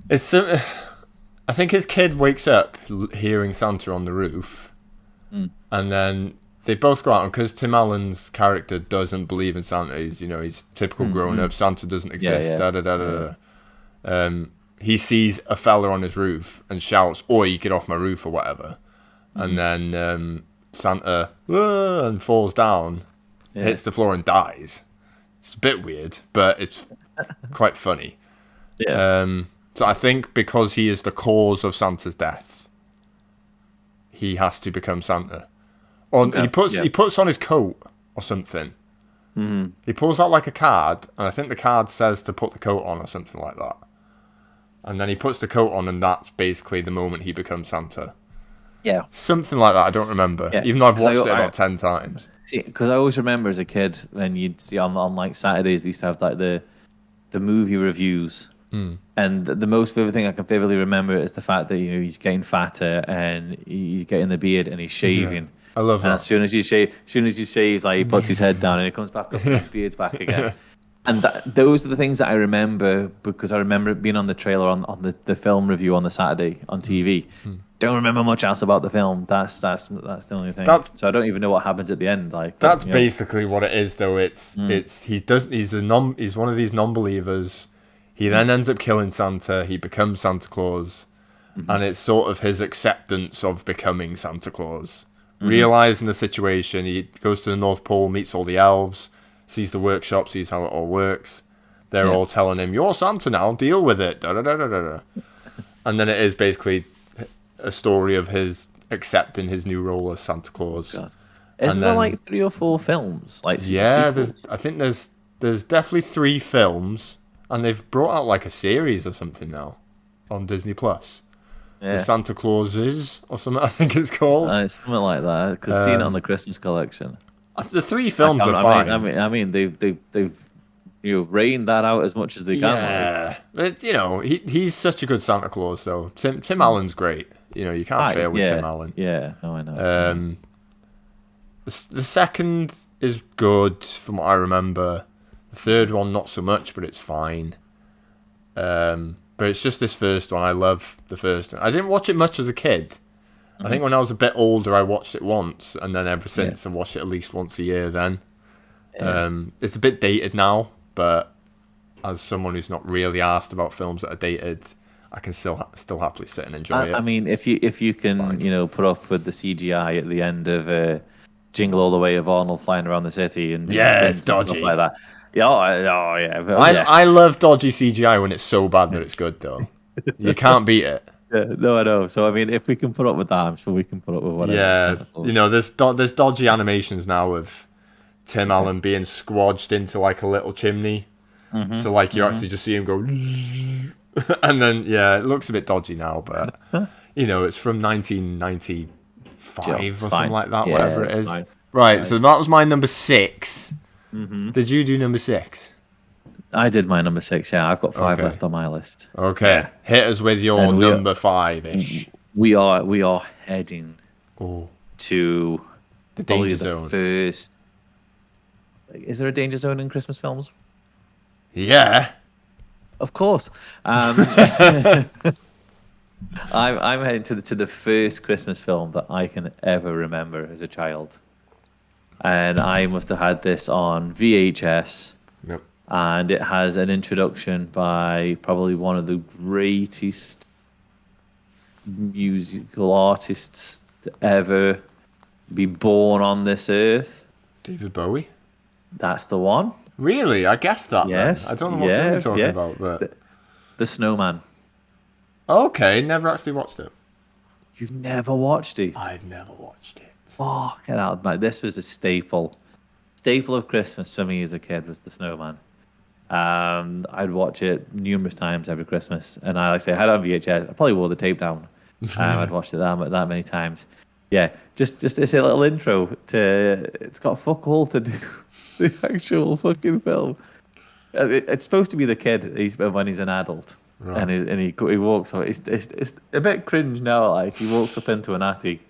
It's I think his kid wakes up hearing Santa on the roof, and then they both go out, and because Tim Allen's character doesn't believe in Santa, he's typical grown up. Santa doesn't exist. He sees a fella on his roof and shouts, "Oi, you get off my roof," or whatever, and then Santa and falls down, hits the floor and dies. It's a bit weird, but it's quite funny. Yeah. So I think because he is the cause of Santa's death, he has to become Santa. Or he puts on his coat or something. Mm-hmm. He pulls out like a card, and I think the card says to put the coat on or something like that. And then he puts the coat on, and that's basically the moment he becomes Santa. Yeah. Something like that. I don't remember. Yeah. Even though I've watched it about 10 times. See, because I always remember as a kid when you'd see on like Saturdays, they used to have like the movie reviews. And the most vivid thing I can vividly remember is the fact that he's getting fatter and he's getting the beard and he's shaving. Yeah. I love that. And as soon as you shave, like he puts his head down and he comes back up and his beard's back again. And those are the things that I remember because I remember being on the trailer on the film review on the Saturday on TV. Don't remember much else about the film. That's the only thing. So I don't even know what happens at the end. Like that's basically what it is, though. He's one of these non-believers. He then ends up killing Santa. He becomes Santa Claus, and it's sort of his acceptance of becoming Santa Claus, realizing the situation. He goes to the North Pole, meets all the elves, sees the workshop, sees how it all works. They're all telling him, "You're Santa now. Deal with it." Da, da, da, da, da. And then it is basically a story of his accepting his new role as Santa Claus. God. Isn't there like 3 or 4 films? Like sequels? I think there's definitely 3 films. And they've brought out like a series or something now on Disney Plus. Yeah. The Santa Clauses or something, I think it's called. Something like that. I could see it on the Christmas collection. The 3 films are fine. I mean, they've reined that out as much as they can. Yeah, but he's such a good Santa Claus. So Tim Allen's great. You can't fail with Tim Allen. Yeah, I know. The second is good from what I remember. The third one, not so much, but it's fine. But it's just this first one. I love the first one. I didn't watch it much as a kid. I think when I was a bit older, I watched it once, and then ever since, I watched it at least once a year then. It's a bit dated now, but as someone who's not really asked about films that are dated, I can still happily sit and enjoy it. I mean, if you can, put up with the CGI at the end of Jingle All the Way of Arnold flying around the city and doing spins it's and dodgy. stuff like that. Yeah. But, I love dodgy CGI when it's so bad that it's good, though. You can't beat it. Yeah, no, I know. So I mean, if we can put up with that, I'm sure we can put up with whatever. Yeah, there's dodgy animations now of Tim Allen being squodged into like a little chimney. So like you actually just see him go, and then it looks a bit dodgy now, but it's from 1995 or something like that, whatever it is. Fine. Right, so that was my number 6. Did you do number 6? I did my number 6. Yeah, I've got 5 left on my list. Okay, hit us with your number 5-ish. We are heading to the danger zone. First, is there a danger zone in Christmas films? Yeah, of course. I'm heading to the first Christmas film that I can ever remember as a child, and I must have had this on VHS. Yep. And it has an introduction by probably one of the greatest musical artists to ever be born on this earth. David Bowie. That's the one. Really? I guessed that. Yes. Then. I don't know what film you're talking about, but the Snowman. Okay, never actually watched it. You've never watched it? I've never watched it. Oh, get out, man! This was a staple of Christmas for me as a kid. Was the Snowman. I'd watch it numerous times every Christmas, and I had it on VHS. I probably wore the tape down. I'd watched it that many times. Yeah, just it's a little intro to. It's got fuck all to do the actual fucking film. It's supposed to be the kid when he's an adult, right. and he walks. It's a bit cringe now. Like he walks up into an attic,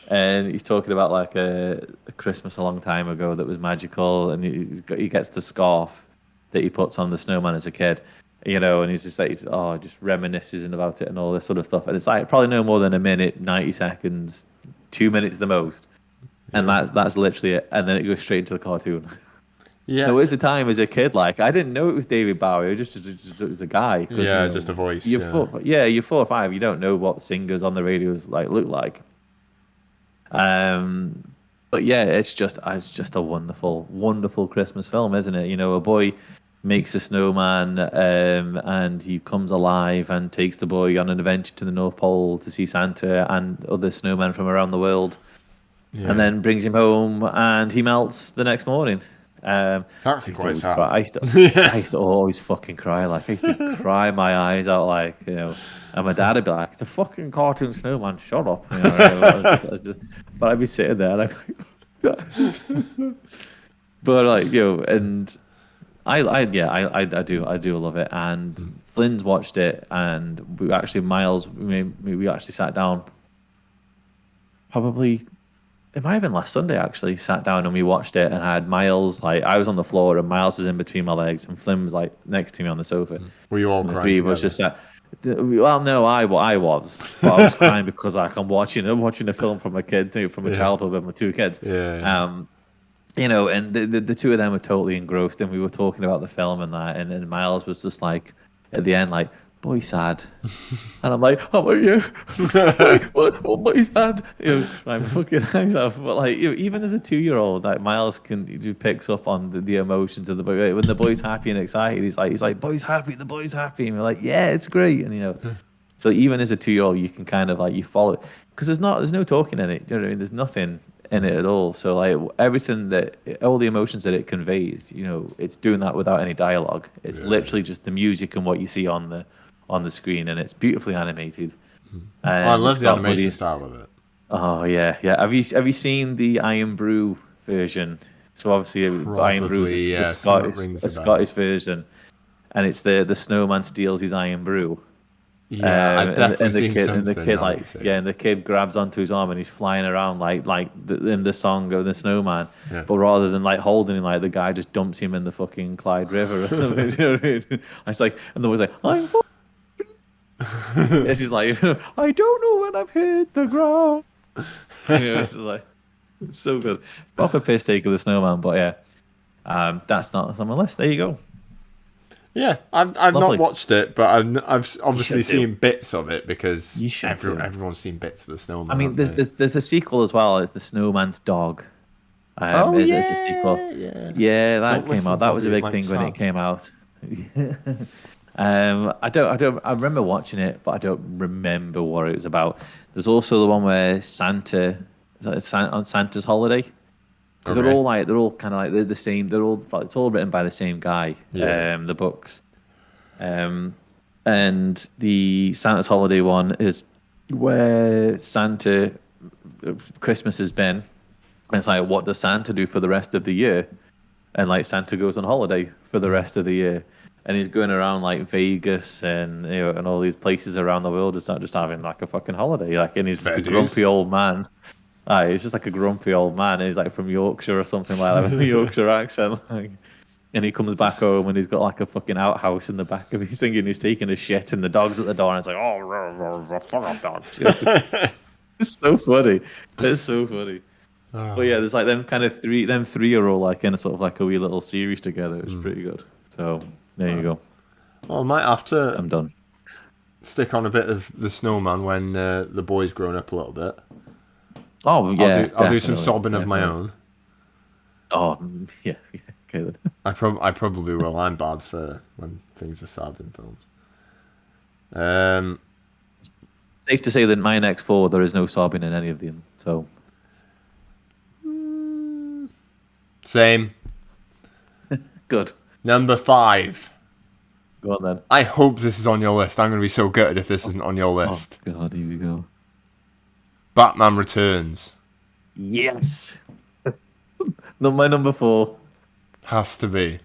and he's talking about like a Christmas a long time ago that was magical, and he gets the scarf that he puts on the snowman as a kid, and he's just like, just reminiscing about it and all this sort of stuff. And it's like probably no more than a minute, 90 seconds, 2 minutes the most. And that's literally it. And then it goes straight into the cartoon. Yeah. There was a time as a kid, like, I didn't know it was David Bowie. It was a guy. Yeah, just a voice. You're 4 or 5. You don't know what singers on the radios look like. But yeah, it's just a wonderful, wonderful Christmas film, isn't it? A boy makes a snowman, and he comes alive and takes the boy on an adventure to the North Pole to see Santa and other snowmen from around the world, and then brings him home, and he melts the next morning. That's quite sad. I used to always fucking cry. Like I used to cry my eyes out, like and my dad would be like, "It's a fucking cartoon snowman. Shut up." But I'd be sitting there, and but and I do love it. And Flynn's watched it, and we actually sat down. Probably it might have been last Sunday. Actually, sat down and we watched it, and had Miles I was on the floor, and Miles was in between my legs, and Flynn was next to me on the sofa. Were you all crying? The three of us just sat. Well, no, I was, but I was crying because I'm watching a film from a childhood with my 2 kids. And the 2 of them were totally engrossed, and we were talking about the film and that, and Miles was just like, at the end, like, boy sad, and I'm like, oh yeah, what boy sad, my fucking eyes off. But even as a 2-year-old, like Miles picks up on the emotions of the boy. When the boy's happy and excited, he's like, boy's happy, the boy's happy, and we're like, yeah, it's great. And so even as a 2-year-old, you can kind of you follow it, because there's no talking in it. Do you know what I mean? There's nothing in it at all. So everything all the emotions that it conveys, it's doing that without any dialogue. It's literally just the music and what you see on the screen, and it's beautifully animated. I love the animation style of it. Oh yeah. Have you seen the Iron Brew version? So obviously, Iron Brew is a Scottish version, and it's the snowman steals his Iron Brew, Yeah, I've definitely seen and something. the kid now that you like say yeah, it. and the kid grabs onto his arm and he's flying around in the song of the snowman. Yeah. But rather than like holding him, like the guy just dumps him in the fucking Clyde River or something. You know what I mean? It's like, and the boy's like, I'm. And she's like, I don't know when I've hit the ground. It's just like, it's so good. Proper piss take of the snowman, but yeah, that's not on my list. There you go. Yeah, I've not Lovely. watched it, but I've obviously should do. seen bits of it because You should do. everyone's seen bits of the Snowman. I mean, haven't they? there's a sequel as well. It's the Snowman's Dog. Oh Is yeah, a sequel. yeah. Yeah, that Don't came listen, out. That was a Bobby, it big might thing when it sad. came out. I remember watching it, but I don't remember what it was about. There's also the one where Santa, on Santa's holiday, because Okay. they're all kind of like they're the same. It's all written by the same guy. Yeah. The books, and the Santa's holiday one is where Santa Christmas has been. And it's like, what does Santa do for the rest of the year? And like Santa goes on holiday for the rest of the year, and he's going around like Vegas and and all these places around the world. It's not just having like a fucking holiday, like, and he's just Fair a dues. grumpy old man. Aye, he's just like a grumpy old man. And he's like from Yorkshire or something like that, with a Yorkshire accent. Like, and he comes back home and he's got like a fucking outhouse in the back of his thing, and he's taking a shit, and the dog's at the door, and it's like, oh, fuck off, dog. It's so funny. It's so funny. But yeah, there's like them three are all like in a sort of like a wee little series together. It's pretty good. So there you go. Well, I might have to I'm done. stick on a bit of the Snowman when the boy's grown up a little bit. Oh yeah, I'll do some definitely, sobbing of my definitely. own. Oh yeah, okay then. I probably will. I'm bad for when things are sad in films. Safe to say that my next four, there is no sobbing in any of them. So Same. good. Number 5. Go on then. I hope this is on your list. I'm going to be so gutted if this isn't on your list. Oh God, here we go. Batman Returns. Yes. My number 4. Has to be.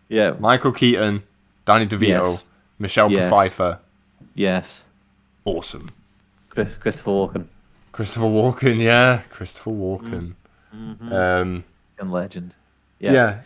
Yeah. Michael Keaton, Danny DeVito, Yes. Michelle Yes. Pfeiffer. Yes. Awesome. Christopher Walken. Christopher Walken, yeah. Christopher Walken. And legend. Yeah.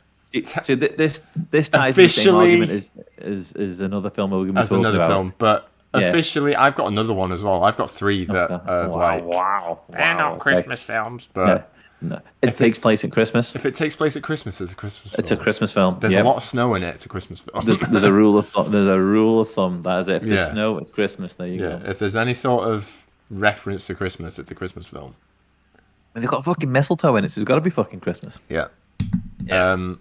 So this ties in the same Officially- argument as another film we're going to be That's talking another about. film. But Yeah. officially, I've got another one as well. I've got 3 that are like... wow. They're not okay. Christmas films, Yeah. but No. It if takes it's- place at Christmas. if it takes place at Christmas, it's a Christmas film. It's a Christmas film. There's yeah. a lot of snow in it. It's a Christmas film. There's a rule of thumb. There's a rule of thumb. That is it. If there's Yeah. snow, it's Christmas. There you Yeah, go. if there's any sort of reference to Christmas, it's a Christmas film. And they've got fucking mistletoe in it, so it's got to be fucking Christmas. Yeah. Yeah.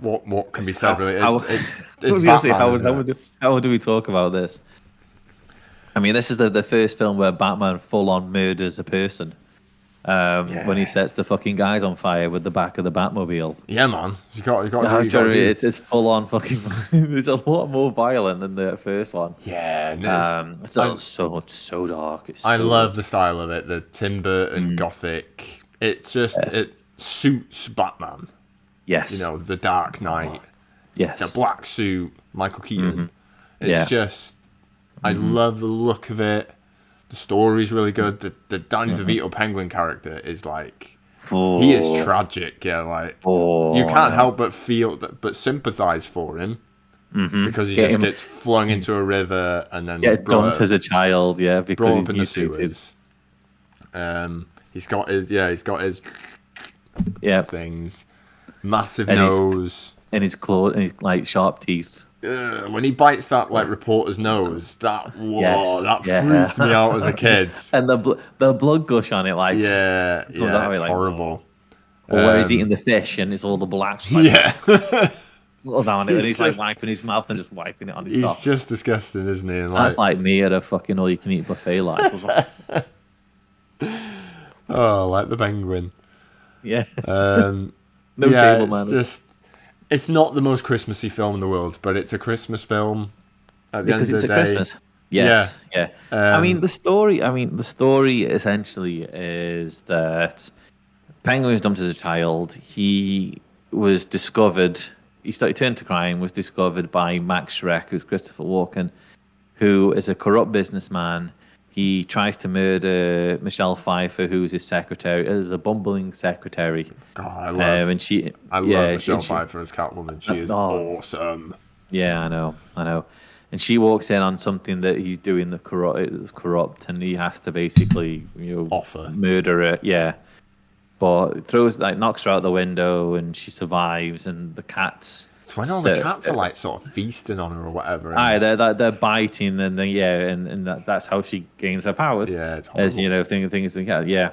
What can be said really? How- It's I was gonna say, Batman, how do we talk about this? I mean, this is the first film where Batman full on murders a person. When he sets the fucking guys on fire with the back of the Batmobile. Yeah, man. You got to How do. do it's full on fucking. It's a lot more violent than the first one. Yeah, and It's so dark. It's I so love the style of it. The Tim Burton Gothic. It's just Yes. it suits Batman. yes. You know, the Dark Knight, Yes. the black suit, Michael Keaton. It's Yeah. just, I love the look of it. The story's really good. The Danny DeVito Penguin character is like, he is tragic. Yeah, like you can't help but feel that, but sympathize for him because he Get just him- gets flung into a river and then Get dumped as a child, yeah, because brought up in the he's treated. sewers. He's got his Yeah, things, massive And he's- nose. and his claw and his like sharp teeth. When he bites that like reporter's nose, that Yes, that yeah. freaked me out as a kid. And the blood gush on it, like Yeah, comes yeah, out it's like, horrible. Or where he's eating the fish and it's all the black like, Yeah, all down it, and He's he's just- like wiping his mouth and just wiping it on his he's top. just disgusting, isn't he? And That's like me at a fucking all-you-can-eat buffet, like, oh, like the penguin. yeah, No table it's manners. just it's not the most Christmassy film in the world, but it's a Christmas film. At the because end it's of a the day. Christmas. Yes, yeah. I Um, mean, the story essentially is that Penguin was dumped as a child. He was discovered. He turned to crime. Was discovered by Max Schreck, who's Christopher Walken, who is a corrupt businessman. He tries to murder Michelle Pfeiffer, who's his secretary, as a bumbling secretary. God, I love. And she, I love yeah, Michelle Pfeiffer as Catwoman. She is awesome. Yeah, I know. And she walks in on something that he's doing that's corrupt, and he has to basically, Offer. murder her. Yeah, but knocks her out the window, and she survives. And the cats. It's when all the cats are like sort of feasting on her or whatever. Aye, they're biting, and then and that's how she gains her powers. Yeah, it's horrible. As things like that. Yeah.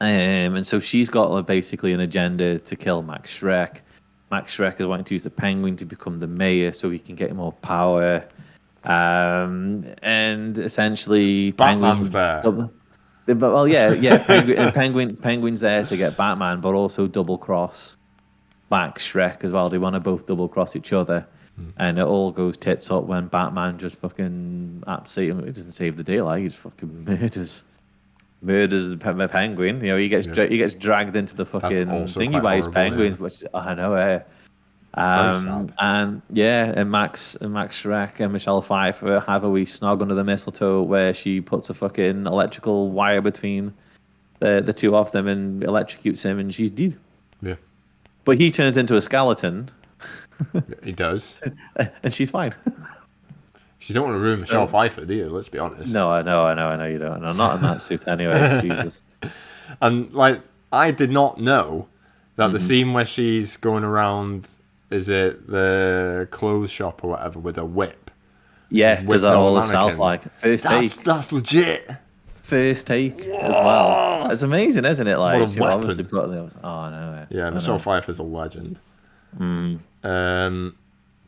And so she's got basically an agenda to kill Max Schreck. Max Schreck is wanting to use the Penguin to become the mayor so he can get more power. And essentially, Batman's there. Well, yeah. Penguin's there to get Batman, but also double cross Max Schreck as well. They want to both double cross each other, and it all goes tits up when Batman just fucking absolutely, it doesn't save the day. Like, he just fucking murders the Penguin. He gets dragged into the fucking thingy by his penguins, which I know. And Max Schreck and Michelle Pfeiffer have a wee snog under the mistletoe where she puts a fucking electrical wire between the two of them and electrocutes him, and she's dead. Yeah. But he turns into a skeleton. He does. And she's fine. You don't want to ruin Michelle Pfeiffer, do you? Let's be honest. No, I know you don't. And I'm not in that suit anyway. Jesus. And I did not know that the scene where she's going around, is it the clothes shop or whatever, with a whip? Yeah, does that all herself, like first take. That's legit. First take as well. It's amazing, isn't it? Like, What a she weapon. obviously put the. Oh no. Yeah, Michelle Pfeiffer's a legend.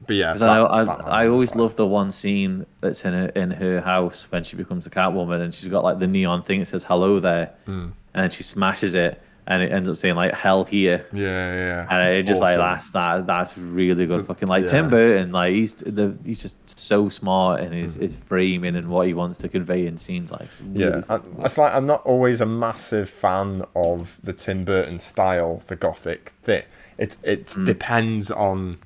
But yeah, Because I always love the one scene that's in her house when she becomes a Catwoman, and she's got like the neon thing that says "Hello there," and she smashes it, and it ends up saying like "Hell here." Yeah. And it just Awesome. that's really good. Fucking like Tim Burton, like he's just so smart in his framing and what he wants to convey in scenes. Like really it's like I'm not always a massive fan of the Tim Burton style, the gothic thing. It depends on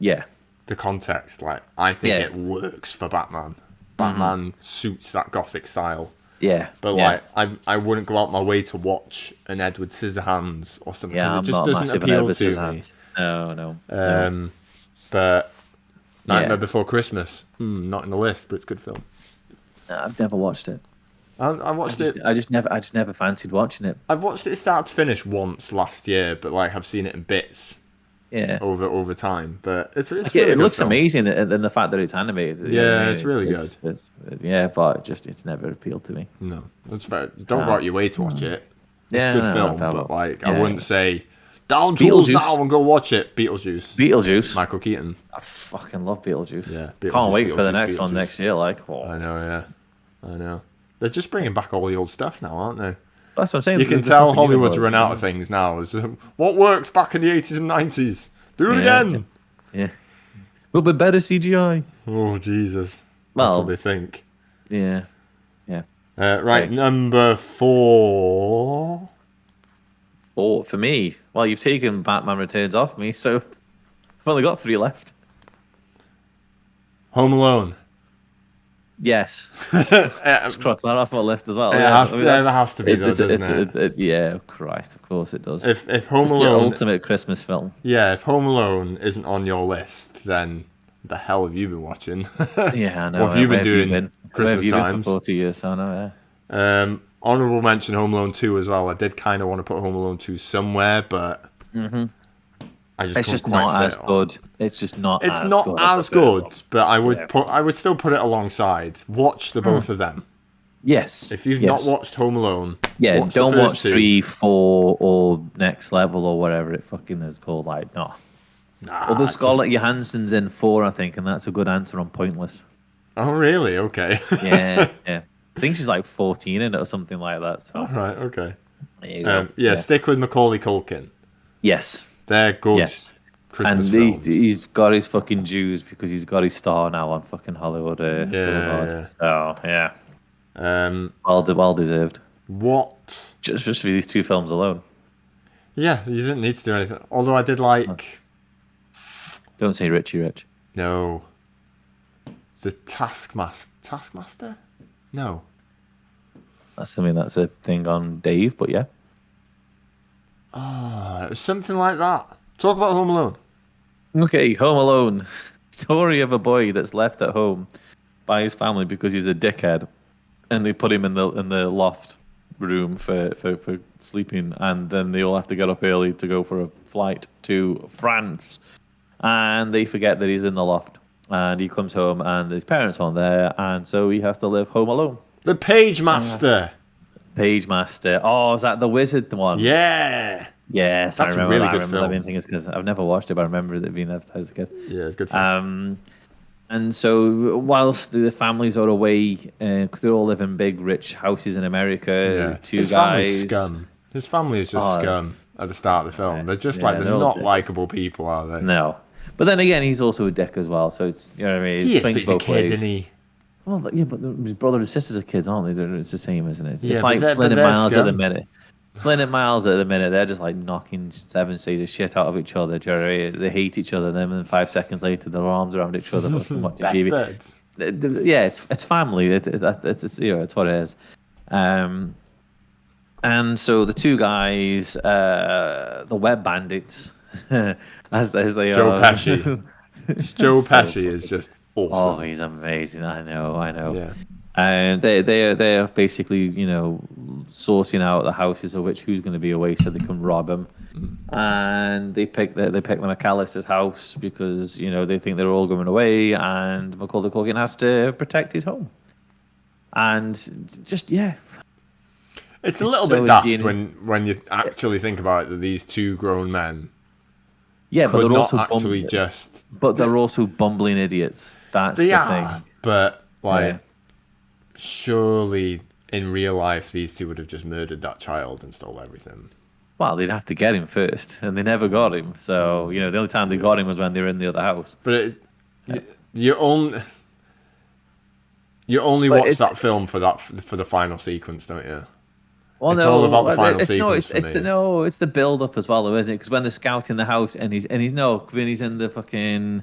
the context. Like, I think it works for Batman. Batman suits that gothic style. Yeah. But like, I wouldn't go out my way to watch an Edward Scissorhands or something, because it just doesn't appeal to me. No. But Nightmare Before Christmas, not in the list, but it's a good film. I've never watched it. I watched it. I just never fancied watching it. I've watched it start to finish once last year, but like I've seen it in bits. Yeah. Over time, but it's really it looks film. amazing, and the fact that it's animated. Yeah, it's really good. But it's never appealed to me. No, that's fair. Don't go out your way to watch it. It's Yeah, a good film, no, but like I wouldn't say down Beetlejuice. tools now and go watch it. Beetlejuice. Michael Keaton. I fucking love Beetlejuice. Yeah, Can't wait for the Beetlejuice, next one Beetlejuice. next year. Like, I know. They're just bringing back all the old stuff now, aren't they? That's what I'm saying. You can tell Hollywood's run out of things now. It's, what worked back in the 80s and 90s? Do it again. Yeah. Will be better CGI. Oh, Jesus. Well, that's what they think. Yeah. Right, number 4. Oh, for me, well, you've taken Batman Returns off me, so I've only got 3 left. Home Alone. Yes. Let's cross that off my list as well. It has to be, doesn't it? Yeah, Christ, of course it does. If Home it's Alone, the ultimate Christmas film. Yeah, if Home Alone isn't on your list, then the hell have you been watching? Yeah, I know. What have you been doing Christmas times? For 40 years, I know. Yeah. Honorable mention Home Alone 2 as well. I did kind of want to put Home Alone 2 somewhere, but It's just not as good. It's just not. It's not as good, but I would still put it alongside. Watch the both of them. Yes. If you've not watched Home Alone, don't watch 3, 4, or Next Level or whatever it fucking is called. Like, no. Although Scarlett Johansson's in 4, I think, and that's a good answer on Pointless. Oh, really? Okay. Yeah. I think she's like 14 in it or something like that. So. All right. Okay. There you go. Stick with Macaulay Culkin. Yes. They're good. Yes. Christmas and films. he's got his fucking dues because he's got his star now on fucking Hollywood. Yeah. So yeah. Well deserved. What? Just for these 2 films alone. Yeah, you didn't need to do anything. Although I did like. Don't say Richie Rich. No. The Taskmaster? No. That's a thing on Dave, but yeah. Something like that. Talk about Home Alone. Okay, Home Alone. Story of a boy that's left at home by his family because he's a dickhead, and they put him in the loft room for sleeping, and then they all have to get up early to go for a flight to France, and they forget that he's in the loft, and he comes home and his parents aren't there, and so he has to live home alone. The Page Master. Page Master. Oh, is that the wizard one? Yeah. Yes, That's I remember a really that. good I remember film. that being thing is because I've never watched it, but I remember it being advertised as a kid. Yeah, it's a good film. And so whilst the families are away, because they all live in big, rich houses in America, two His guys. family's scum. His family is just scum at the start of the film. They're just they're they're all not dicks. likable people, are they? No. But then again, he's also a dick as well, so it's, you know what I mean? It He is, but swings he's a both kid, ways. isn't he? Well, yeah, but his brother and sisters are kids, aren't they? It's the same, isn't it? It's Yeah, like but Flynn and they're Miles at the scum. minute. Flynn and Miles at the minute, they're just like knocking seven seas of shit out of each other. Do you know what I mean? They hate each other, and then 5 seconds later, their arms around each other, watching Best TV. birds. Yeah, it's family. It's it's what it is. And so the two guys, the web bandits, as they Joe are. Pesci. Joe So Pesci is just Oh, awesome. he's amazing. I know. Yeah. And they're basically, sorting out the houses of which who's going to be away so they can rob him. And they pick the McAllister's house because they think they're all going away, and Macaulay Culkin has to protect his home. And just It's a It's little so bit daft ingenious. when you actually think about it that these two grown men but could they're not also actually just. but they're also bumbling idiots. That's They the are, thing. but Yeah. surely in real life these two would have just murdered that child and stole everything. Well, they'd have to get him first, and they never got him. So the only time they got him was when they were in the other house. But it's you only But watch it's- that film for the final sequence, don't you? Well, It's no, all about the final it's, no, sequence it's, for it's me. it's the build up as well, though, isn't it? Because when they're scouting the house and he's when he's in the fucking,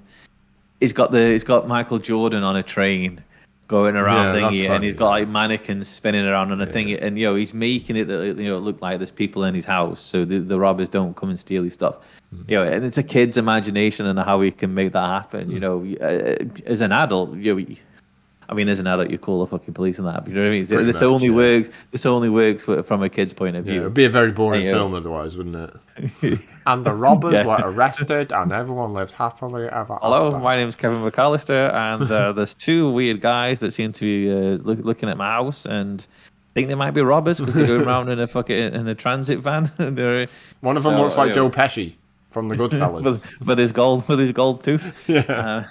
he's got Michael Jordan on a train going around Yeah, that's thingy, and funny, he's got like mannequins spinning around on a thing, and he's making it that it look like there's people in his house, so the robbers don't come and steal his stuff. And it's a kid's imagination and how he can make that happen. As an adult, as an adult, you call the fucking police and that. But you know what I mean? Pretty This much, only yeah. works. This only works from a kid's point of Yeah, view. it'd be a very boring Yeah. film otherwise, wouldn't it? And the robbers Yeah. were arrested, and everyone lives happily ever Hello, after. my name's Kevin McAllister, and there's two weird guys that seem to be looking at my house and think they might be robbers because they're going around in a transit van. And they're One of them So, looks like yeah. Joe Pesci from The Goodfellas. with his gold tooth. Yeah.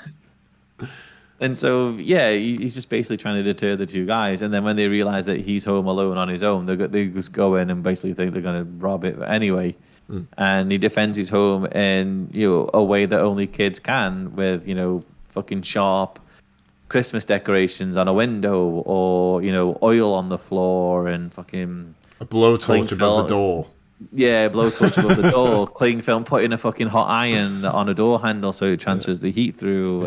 And so, he's just basically trying to deter the two guys. And then when they realize that he's home alone on his own, they just go in and basically think they're going to rob it anyway. And he defends his home in a way that only kids can, with fucking sharp Christmas decorations on a window, or oil on the floor, and fucking A blowtorch above film. the door. blowtorch above the door, cling film, putting a fucking hot iron on a door handle so it transfers the heat through,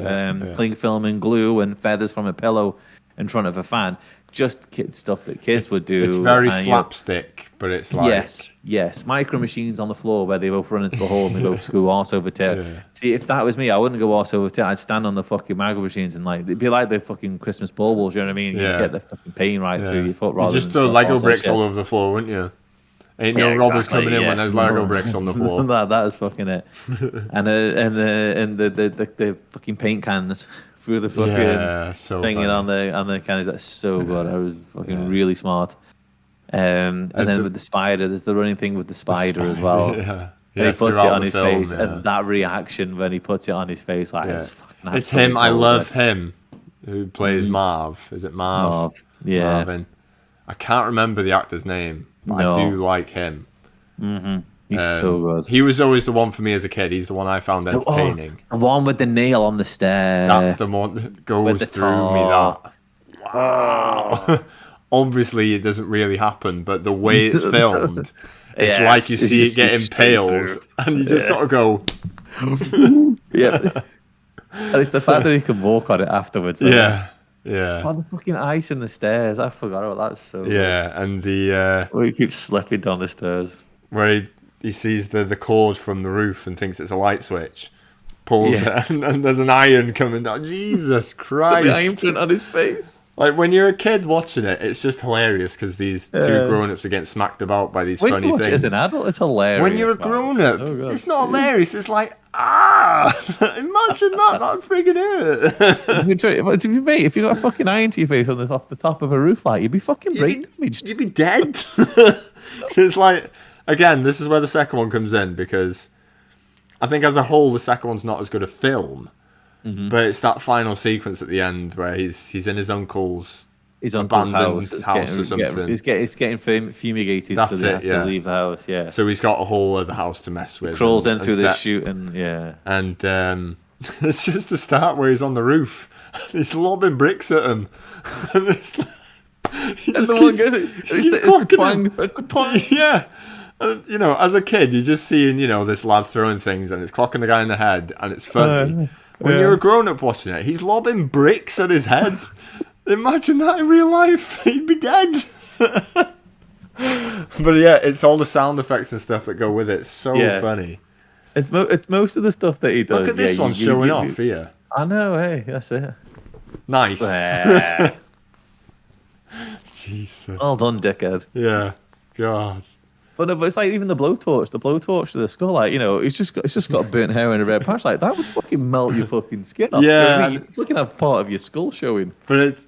cling film and glue and feathers from a pillow in front of a fan. Just stuff that kids would do. It's very and, slapstick, but it's like Yes. Micro machines on the floor where they both run into the hole and they both go arse over tail. Yeah. See, if that was me, I wouldn't go arse over tail. I'd stand on the fucking micro machines and it'd be like the fucking Christmas baubles, you know what I mean? Yeah. You'd get the fucking pain right through your foot You rather just than throw Lego arse bricks shit. all over the floor, wouldn't you? Ain't no Yeah, robbers exactly, coming in when yeah. there's Lego bricks on the floor. that is fucking it. And the fucking paint cans through the fucking Yeah, so thing funny. on the cans. That's so good. I was fucking really smart. And then with the spider, there's the running thing with the spider as well. Yeah. And he puts it throughout on the his film, face, yeah. and that reaction when he puts it on his face, Yeah. it's fucking. It's him. I absolutely love golden. him. Who plays Marv? Is it Marv? Marv, yeah. Marvin. I can't remember the actor's name, but No. I do like him. He's so good. He was always the one for me as a kid. He's the one I found entertaining. The one with the nail on the stair. That's the one that goes with the through me. That. Wow. Obviously, it doesn't really happen, but the way it's filmed, it's Yeah, like you it's see it just get straight impaled, through. and you just sort of go, Yep. At least the fact that he can walk on it afterwards. Though. Yeah. Oh, the fucking ice in the stairs. I forgot about that. So Yeah, and the where he keeps slipping down the stairs. where he sees the cord from the roof and thinks it's a light switch, pulls it, and there's an iron coming down. Jesus Christ! The iron print on his face. Like when you're a kid watching it, it's just hilarious because these two grown-ups are getting smacked about by these When funny you watch things. it as an adult, it's hilarious. When you're a man. grown-up, So good. it's not hilarious. It's like, imagine that friggin' hurt. Mate, if you got a fucking iron to your face off the top of a roof light, you'd be fucking brain damaged. You'd be dead. It's like, again, this is where the second one comes in because I think as a whole, the second one's not as good a film. But it's that final sequence at the end where he's in his uncle's uncle's abandoned house. house or something. It's getting fumigated, That's so they it, have yeah. to leave the house. Yeah. So he's got a whole other house to mess with. Crawls and into this set- shoot and yeah. And it's just the start where he's on the roof. He's lobbing bricks at him. And it's like, he And just the one keeps- goes, it's he's the clocking twang. him. The twang. Yeah. And, as a kid, you're just seeing, this lad throwing things and it's clocking the guy in the head and it's funny. When you're a grown-up watching it, he's lobbing bricks at his head. Imagine that in real life. He'd be dead. But yeah, it's all the sound effects and stuff that go with it. It's so funny. It's most of the stuff that he does. Look at this one showing off here. I know, hey, that's it. Nice. Well Jesus. done, dickhead. Yeah. God. But no, but it's like even the blowtorch to the skull, like, it's just got burnt hair and a red patch. Like that would fucking melt your fucking skin off. Yeah. You know what I mean? You fucking have part of your skull showing. But it's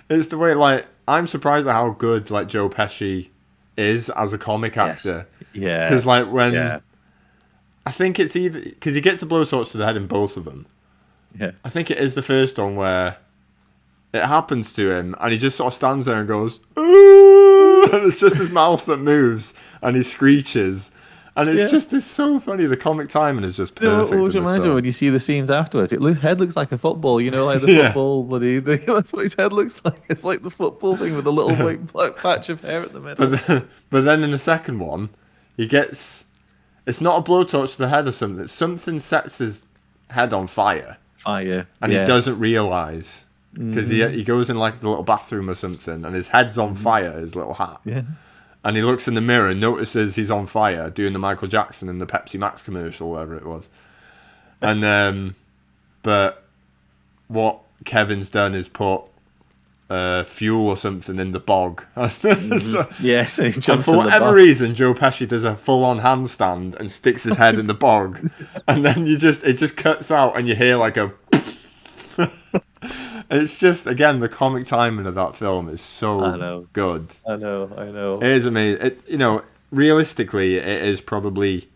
it's the way, like, I'm surprised at how good, like, Joe Pesci is as a comic actor. Yeah. Because, like, when... Yeah. I think it's either... Because he gets a blowtorch to the head in both of them. Yeah. I think it is the first one where it happens to him and he just sort of stands there and goes, ooh! And it's just his mouth that moves and he screeches. And it's so funny. The comic timing is just perfect. It always in this reminds me film. when you see the scenes afterwards. Head looks like a football, like the Yeah. football bloody. That's what his head looks like. It's like the football thing with a little like black patch of hair at the middle. But then in the second one, he gets... It's not a blowtorch to the head or something. Something sets his head on fire. Fire. And he doesn't realise. Because he goes in like the little bathroom or something and his head's on fire, his little hat. Yeah. And he looks in the mirror and notices he's on fire doing the Michael Jackson and the Pepsi Max commercial, whatever it was. And but what Kevin's done is put fuel or something in the bog. So- Yes, and he and jumps for in the whatever bath. reason, Joe Pesci does a full-on handstand and sticks his head in the bog, and then it just cuts out, and you hear like a. It's just, again, the comic timing of that film is so good. I know. It is amazing. Realistically, it is probably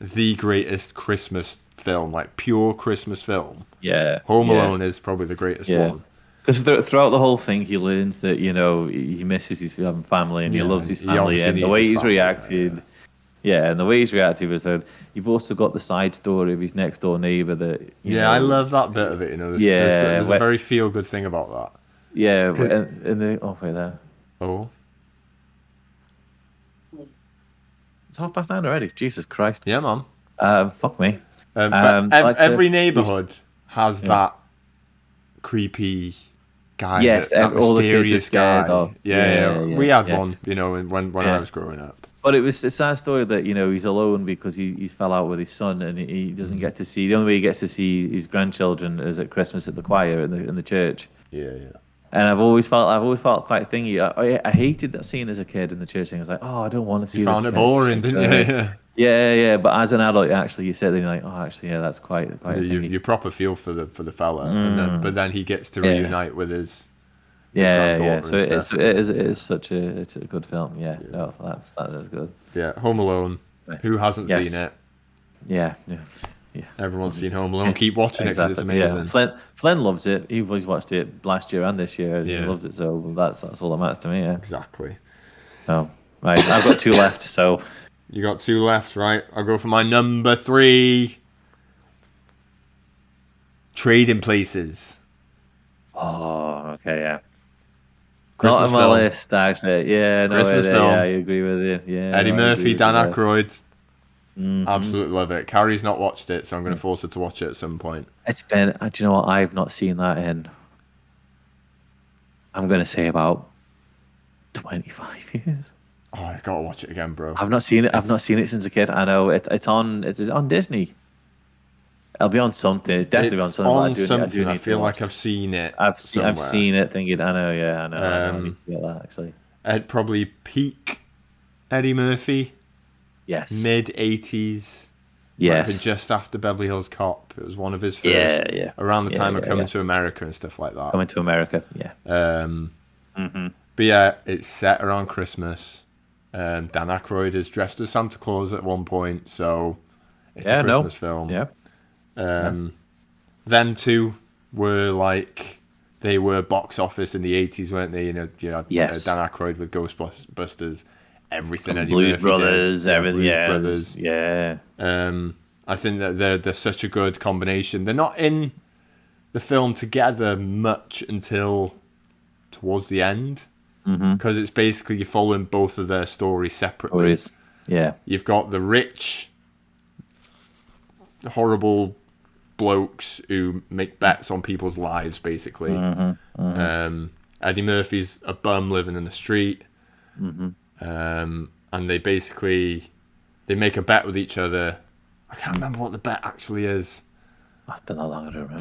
the greatest Christmas film, like pure Christmas film. Yeah. Home Alone is probably the greatest one. Because throughout the whole thing, he learns that he misses his family and he loves his he family, obviously and the needs way his he's family, reacted. Yeah, and the way he's reacted was that you've also got the side story of his next door neighbor that. you know, I love that bit of it. There's a very feel good thing about that. Yeah, and wait there. Oh, It's 9:30 already. Jesus Christ. yeah, man. Fuck me. But like I said, every neighborhood has that creepy guy. Yes, that all the kids are mysterious scared guy. of. Yeah. Yeah, We had yeah. one, when I was growing up. But it was a sad story that he's alone because he's fell out with his son and he doesn't get to see. The only way he gets to see his grandchildren is at Christmas at the choir in the church. Yeah. And I've always felt quite thingy. I hated that scene as a kid in the church thing. I was like, oh, I don't want to see. You this found it bit. boring, didn't you? Yeah. But as an adult, you sit there and you're like, oh, actually, yeah, that's quite. You proper feel for the fella, but then he gets to reunite with his. Yeah. granddaughter So and it is such a good film. Yeah. No, that is good. Yeah, Home Alone. Nice. Who hasn't Yes. seen it? Yeah. Everyone's seen Home Alone. Keep watching it because it's Exactly, amazing. Yeah. Flynn loves it. He's watched it last year and this year. And Yeah. He loves it. So that's all that matters to me. Yeah. Exactly. Oh, right. I've got 2 left. So You got 2 left, right? I'll go for my number 3. Trading Places. oh, okay, yeah. Christmas Not on my film. list, actually. Yeah, no, Christmas yeah, film. I agree with you. Yeah, Eddie no, I agree Murphy, with Dan you there. Aykroyd. Absolutely love it. Carrie's not watched it, so I'm going to force her to watch it at some point. It's been. Do you know what? I've not seen that in. I'm going to say about 25 years. Oh, I gotta watch it again, bro. I've not seen it. I've not seen it since a kid. I know it's on. It's on Disney. It'll be on something. It's definitely It's on something. on but I something. do I need feel to like watch I've seen it. it. I've somewhere. seen it. Thinking, I know. Yeah, I know. I need to get that actually. It'd probably peak Eddie Murphy, Yes. mid 80s. Yes. Been just after Beverly Hills Cop. It was one of his first. Yeah. Around the Yeah, time of yeah, Coming yeah. to America and stuff like that. Coming to America. Yeah. But yeah, it's set around Christmas. Dan Aykroyd is dressed as Santa Claus at one point, so it's a Christmas film. Yeah. Them two were like, they were box office in the 80s, weren't they? Yes. Dan Aykroyd with Ghostbusters, everything. Eddie Blues Murphy Brothers, did. everything. Blues Yeah. Brothers. Yeah. I think that they're such a good combination. They're not in the film together much until towards the end, because it's basically you're following both of their stories separately. Stories. Yeah. You've got the rich, horrible blokes who make bets on people's lives, basically. Eddie Murphy's a bum living in the street, and they make a bet with each other. I can't remember what the bet actually is. It's been that long. I don't remember.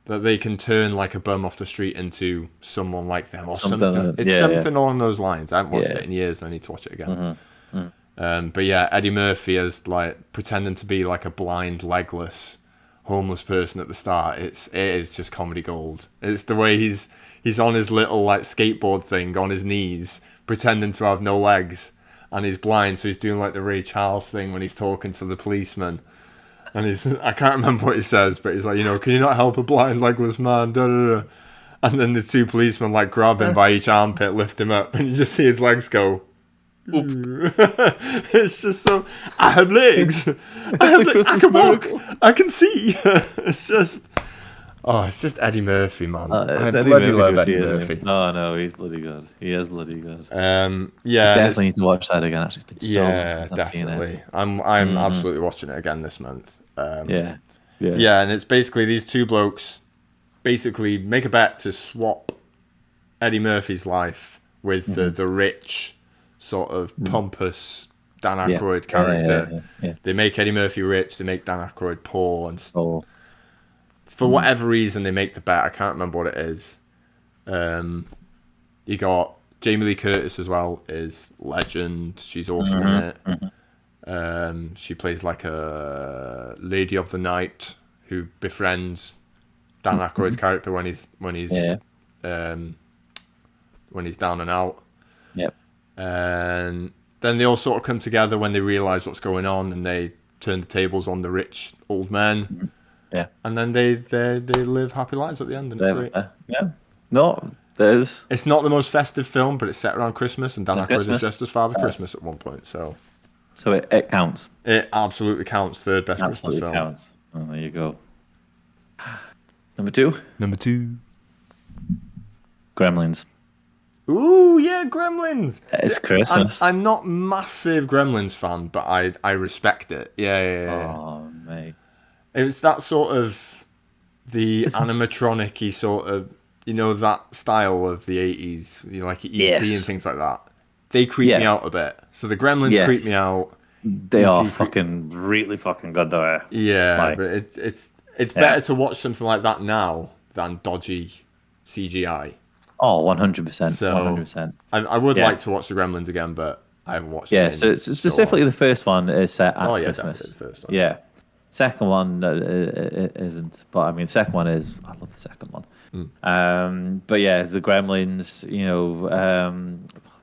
That they can turn like a bum off the street into someone like them or Something, something. It's yeah, something along those lines. I haven't watched Yeah. it in years. I need to watch it again. But yeah, Eddie Murphy is like pretending to be like a blind, legless, homeless person at the start. It is just comedy gold. It's the way he's on his little like skateboard thing on his knees, pretending to have no legs, and he's blind, so he's doing like the Ray Charles thing when he's talking to the policeman. And I can't remember what he says, but he's like, can you not help a blind, legless man? Da, da, da. And then the two policemen like grab him by each armpit, lift him up, and you just see his legs go. It's just so. I have legs. I can walk. I can see. It's just. Oh, it's just Eddie Murphy, man. I bloody love Eddie Murphy. Oh no, he's bloody good. He is bloody good. Yeah, Definitely need to watch that again. Actually, it's been so long yeah, since I've seen definitely. it. I'm absolutely watching it again this month. Yeah. Yeah, and it's basically these two blokes basically make a bet to swap Eddie Murphy's life with the rich, sort of pompous Dan Aykroyd character. Yeah. They make Eddie Murphy rich, they make Dan Aykroyd poor, and Oh, for whatever reason they make the bet. I can't remember what it is. You got Jamie Lee Curtis as well, is legend. She's awesome in it. She plays like a lady of the night who befriends Dan Aykroyd's character when he's down and out. Yep. And then they all sort of come together when they realise what's going on, and they turn the tables on the rich old men. Yeah. And then they live happy lives at the end. And it's great. Yeah. No, there's. It's not the most festive film, but it's set around Christmas, and Dan Aykroyd Christmas. is just as Father Christmas at one point. So It counts. it absolutely counts. Third best Absolutely Christmas film. counts. Oh, there you go. Number 2, Number 2. Gremlins. Ooh, yeah, Gremlins. It's See, Christmas. I'm not massive Gremlins fan, but I respect it. Yeah. Oh, mate. It was that sort of the animatronic-y sort of, that style of the 80s, like E.T. Yes. and things like that. They creep me out a bit. So the Gremlins creep me out. They are E.T. fucking really fucking good though. Yeah, Like- but it's better to watch something like that now than dodgy CGI. Oh, 100%. So 100%. I would Yeah. like to watch the Gremlins again, but I haven't watched it. Yeah, in so it's specifically the first one is set at Oh, yeah, Christmas. definitely the first one. Yeah. Second one isn't, but I mean, second one is. I love the second one. But yeah, the Gremlins.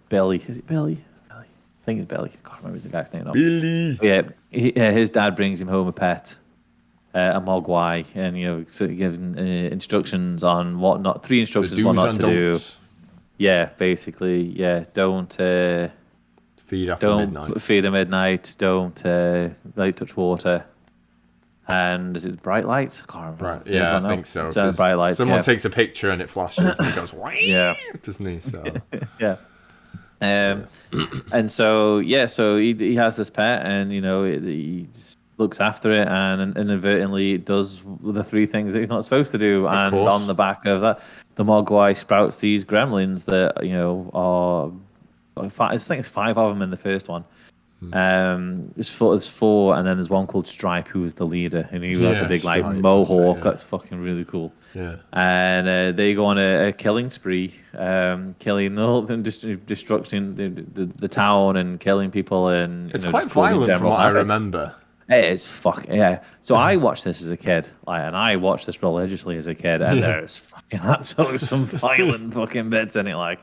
Billy. Is it Billy? I think it's Billy. I can't remember the guy's name now. Billy. But yeah, his dad brings him home a pet, a mogwai, and sort of giving instructions on what not. 3 instructions what not to do. Yeah, basically, yeah. Don't Feed after midnight. feed at midnight. Don't touch water. And is it bright lights? I can't remember. Right. Yeah, I think so. So 'cause bright lights. Someone yeah. takes a picture and it flashes and it goes, Yeah. doesn't he? So Yeah. And so so he has this pet, and he looks after it, and inadvertently it does the three things that he's not supposed to do. Of And course. on the back of that, the Mogwai sprouts these gremlins that are I think it's 5 of them in the first one. There's four, and then there's one called Stripe, who is the leader, and he had Yeah, the big Stripe, mohawk. that's it, yeah. That's fucking really cool. Yeah. And they go on a killing spree, killing the whole thing, destructing the town and killing people, and It's just quite causing violent from general what I havoc. remember. It is fucking yeah. So I watched this as a kid, and I watched this religiously as a kid, and there's fucking absolutely some violent fucking bits in it, like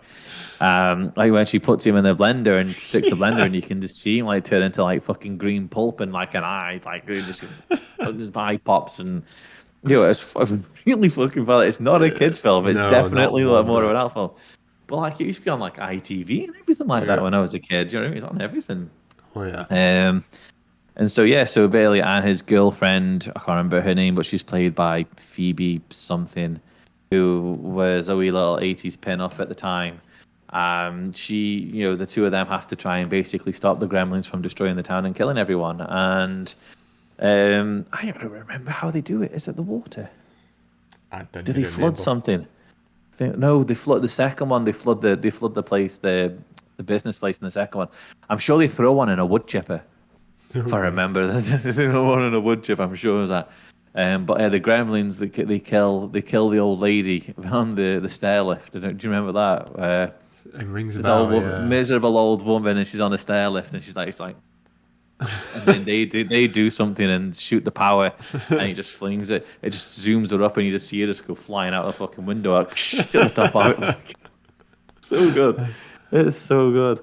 when she puts him in the blender and sticks the blender, and you can just see him like turn into like fucking green pulp and like an eye, like just his eye pops, and it's really fucking violent. It's not a kids film. It's No, definitely not like one more of bit. an adult film. But like it used to be on like ITV and everything like that Yeah. when I was a kid. You know what I mean? It's on everything. Oh yeah. And so Bailey and his girlfriend, I can't remember her name, but she's played by Phoebe something, who was a wee little 80s pin-up at the time. The two of them have to try and basically stop the gremlins from destroying the town and killing everyone. And I don't remember how they do it. Is it the water? Do they flood something? No, they flood the second one. They flood the place, the business place in the second one. I'm sure they throw one in a wood chipper. If I remember, they throw one in a wood chip. I'm sure it was that. But the gremlins, they kill the old lady on the stair lift. Do you remember that? It rings a This bell. miserable old woman, and she's on a stair lift, and it's like, and then they do something and shoot the power, and he just flings it. It just zooms her up, and you just see her just go flying out the fucking window, at the top of it. So good, it's so good.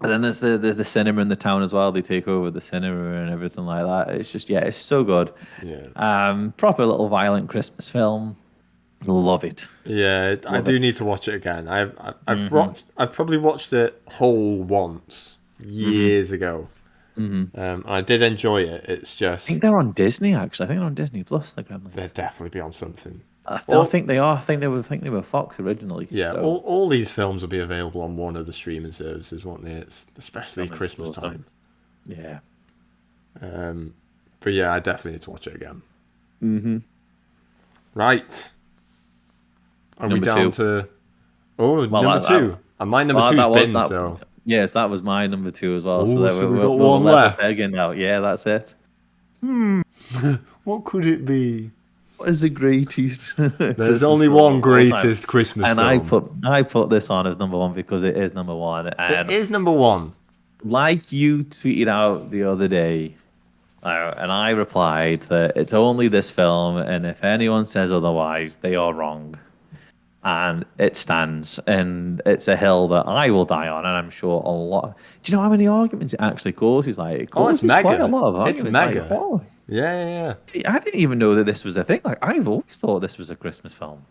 And then there's the cinema in the town as well. They take over the cinema and everything like that. It's just it's so good. Yeah. Proper little violent Christmas film. Love it. Yeah, I do need to watch it again. I've probably watched it whole once years ago. And I did enjoy it. It's just I think they're on Disney actually. I think they're on Disney Plus. The Gremlins. they'd definitely be on something. I think they are. I think they were Fox originally. Yeah, so. all these films will be available on one of the streaming services, won't they? It's especially Some Christmas stuff. time. Yeah. But yeah, I definitely need to watch it again. Right. Are we Number down two. to number two? And my number two's been, so Yes, that was my number 2 as well. Ooh, so so we've got we'll one level left. peg in now. Yeah, that's it. what could it be? What is the greatest? There's only one greatest Christmas and film. I put this on as number 1 because it is number 1. And It is number 1. like you tweeted out the other day, and I replied that it's only this film, and if anyone says otherwise, they are wrong. And it stands, and it's a hill that I will die on, and I'm sure a lot. Do you know how many arguments it actually causes? Like, it causes mega. quite a lot of It's arguments. mega. Like, oh, Yeah. I didn't even know that this was a thing. Like, I've always thought this was a Christmas film.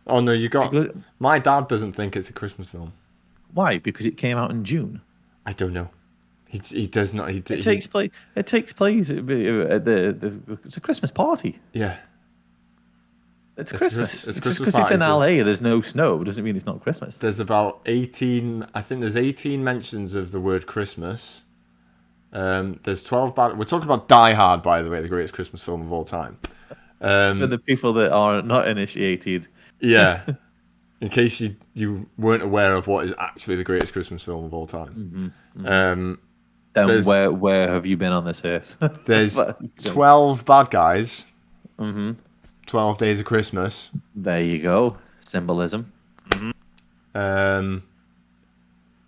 Oh no, you got. Because- My dad doesn't think it's a Christmas film. Why? Because it came out in June. I don't know. He does not. It takes place. It takes place at it's a Christmas party. Yeah. It's It's Christmas. It's Just Christmas because it's in party. LA, there's no snow, doesn't mean it's not Christmas. There's about 18. I think there's 18 mentions of the word Christmas. There's 12. We're talking about Die Hard, by the way, the greatest Christmas film of all time. For the people that are not initiated. Yeah. In case you weren't aware of what is actually the greatest Christmas film of all time. Then There's- where have you been on this earth? There's But- 12 bad guys. 12 Days of Christmas. There you go. Symbolism.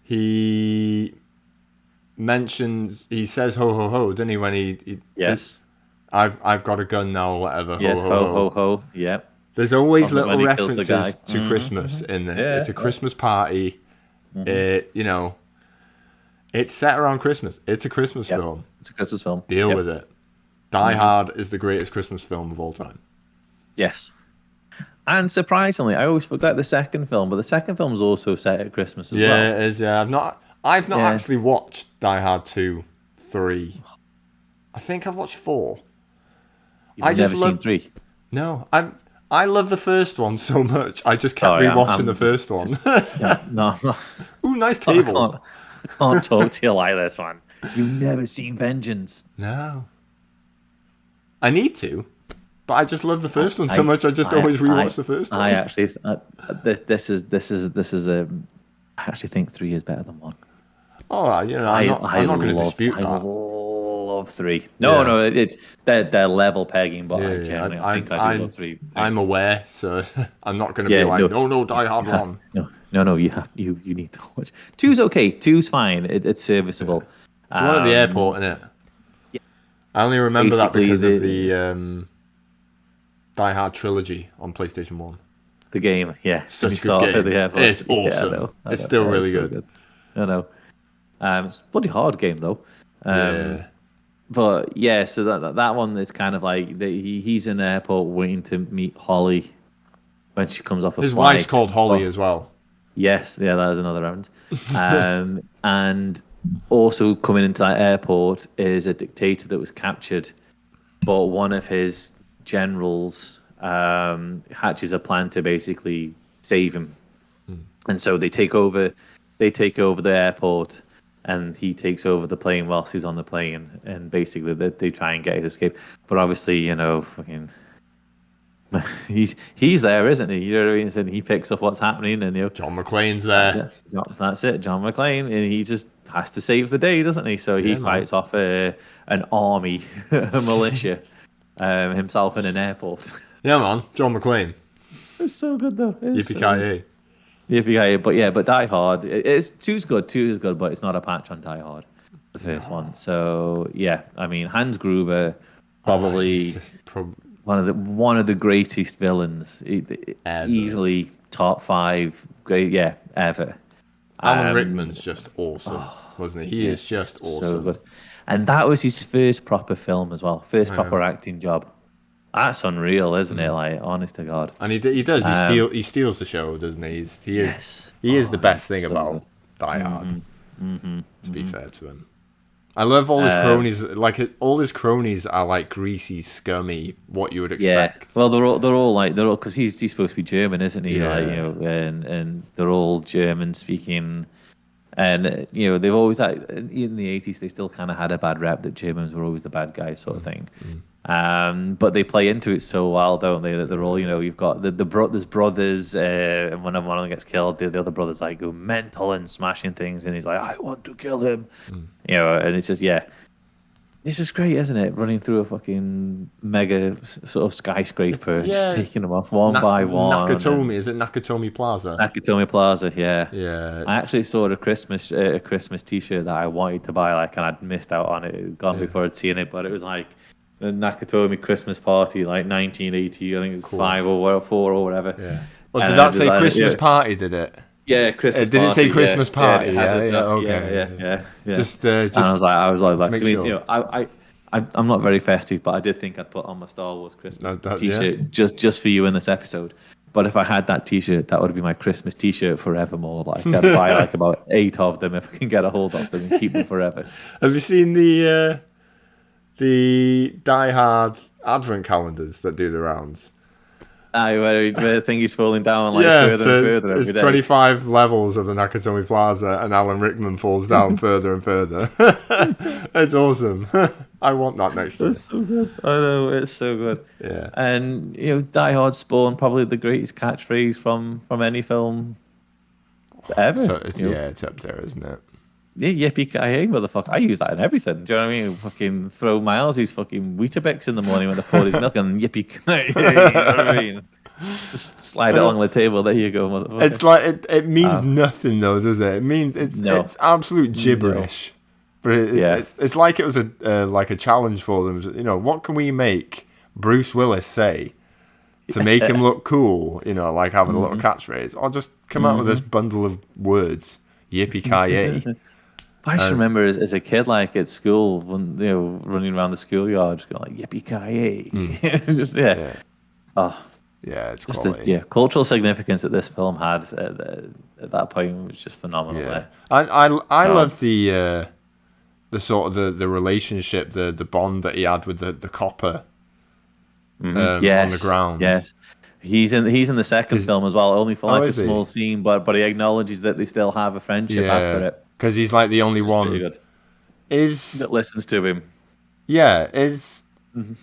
He says ho ho ho, didn't he? When he Yes. I've got a gun now or whatever. Yes. Ho ho ho. Yep. There's always When little he kills the references guy. to Christmas in this. Yeah, It's a yeah. Christmas party. It's set around Christmas. It's a Christmas Yep. film. It's a Christmas film. Deal Yep. with it. Die Hard is the greatest Christmas film of all time. Yes. And surprisingly, I always forget the second film, but the second film is also set at Christmas as well. Yeah, it is. Yeah, I've not Yeah. actually watched Die Hard 2, 3. I think I've watched 4. You've I just never seen love- 3. No, I love the first one so much. I just kept Sorry, rewatching the first one. Yeah, no, I'm not, Ooh, nice I table. can't talk to you like this, man. You've never seen Vengeance. No. I need to, but I just love the first one so much. I just always rewatch the first one. I actually, this is a. I actually think 3 is better than 1. Oh, I'm not going to dispute I that. love 3. No, it's they're level pegging, but I genuinely I do love 3. I'm aware, so I'm not going to be like, no, Die Hard 1. No, you need to watch. 2's okay. 2's fine. It's serviceable. It's one at the airport, isn't it? Yeah. I only remember that Basically, because of the Die Hard trilogy on PlayStation 1. The game, yeah. Such a good game. At the airport. It's awesome. I know. It's still really so good. I know. It's a bloody hard game though. Yeah. But yeah, so that one is kind of like he's in the airport waiting to meet Holly when she comes off a His flight. wife's called Holly as well. Yes, yeah, that is another round. And also coming into that airport is a dictator that was captured, but one of his generals hatches a plan to basically save him, and so they take over the airport, and he takes over the plane whilst he's on the plane, and basically they try and get his escape. But obviously, fucking. He's there, isn't he? You know what I mean? And he picks up what's happening, and John McClane's there. That's it, John McClane, and he just has to save the day, doesn't he? So he fights off an army, a militia, himself in an airport. Yeah, man, John McClane. It's so good though. Yippee-ki-yay. Yippee-ki-yay. But Die Hard, it's 2's good. 2 is good, but it's not a patch on Die Hard, the first one. So yeah, I mean, Hans Gruber probably. One of the greatest villains, easily top 5 great, ever. Alan Rickman's just awesome, wasn't he? He is just awesome. So good. And that was his first proper film as well, first proper acting job. That's unreal, isn't it? Like, honest to God. And he does. He steals the show, doesn't he? He is the best thing about Die Hard. To be fair to him. I love all his cronies. All his cronies are like greasy, scummy. What you would expect. Yeah. Well, they're all because he's supposed to be German, isn't he? Yeah. And they're all German speaking, and they've always in the 80s they still kind of had a bad rep that Germans were always the bad guys, sort of thing. But they play into it so well, don't they? That they're all you've got there's brothers, and when one of them gets killed, the other brothers like go mental and smashing things, and he's like, I want to kill him, and it's just it's just great, isn't it? Running through a fucking mega sort of skyscraper, just taking them off one by one. Nakatomi, is it Nakatomi Plaza? Nakatomi Plaza, yeah. Yeah. I actually saw a Christmas T-shirt that I wanted to buy, and I'd missed out on it. It had gone before I'd seen it, but it was like the Nakatomi Christmas party, 1980. I think it was 5 or 4 or whatever. Yeah. Well, did that say Christmas party? Did it? Yeah, Christmas. Did it say Christmas party? Yeah. Okay. Just. And I was like, sure. I'm not very festive, but I did think I'd put on my Star Wars Christmas T-shirt just for you in this episode. But if I had that T-shirt, that would be my Christmas T-shirt forevermore. I'd buy about 8 of them if I can get a hold of them and keep them forever. Have you seen the Die Hard advent calendars that do the rounds? Where the thing is falling down further and further every day. 25 levels of the Nakatomi Plaza, and Alan Rickman falls down further and further. It's awesome. I want that next year. It's so good. I know, it's so good. Yeah. And Die Hard spawned probably the greatest catchphrase from any film ever. So it's up there, isn't it? Yeah, yippee-ki-yay, motherfucker. I use that in everything. Do you know what I mean? Fucking throw Miles his fucking Weetabix in the morning when they pour his milk and yippee-ki-yay. You know what I mean? Just slide it along the table. There you go, motherfucker. It's like, it means nothing though, does it? It means it's absolute gibberish. No. But it's like it was a challenge for them. What can we make Bruce Willis say to make him look cool? Having a little catchphrase. I'll just come out with this bundle of words. Yippee-ki-yay. I just remember as a kid, at school, when running around the schoolyard, just going yippee-ki-yay. It's just quality. Cultural significance that this film had at that point was just phenomenal. Yeah. I love the sort of the relationship, the bond that he had with the copper on the ground. Yes. He's in the second film as well, only for like a is he? small scene, but he acknowledges that they still have a friendship after Yeah, it. because he's like the only Pretty one. good. Is That listens to him. yeah is do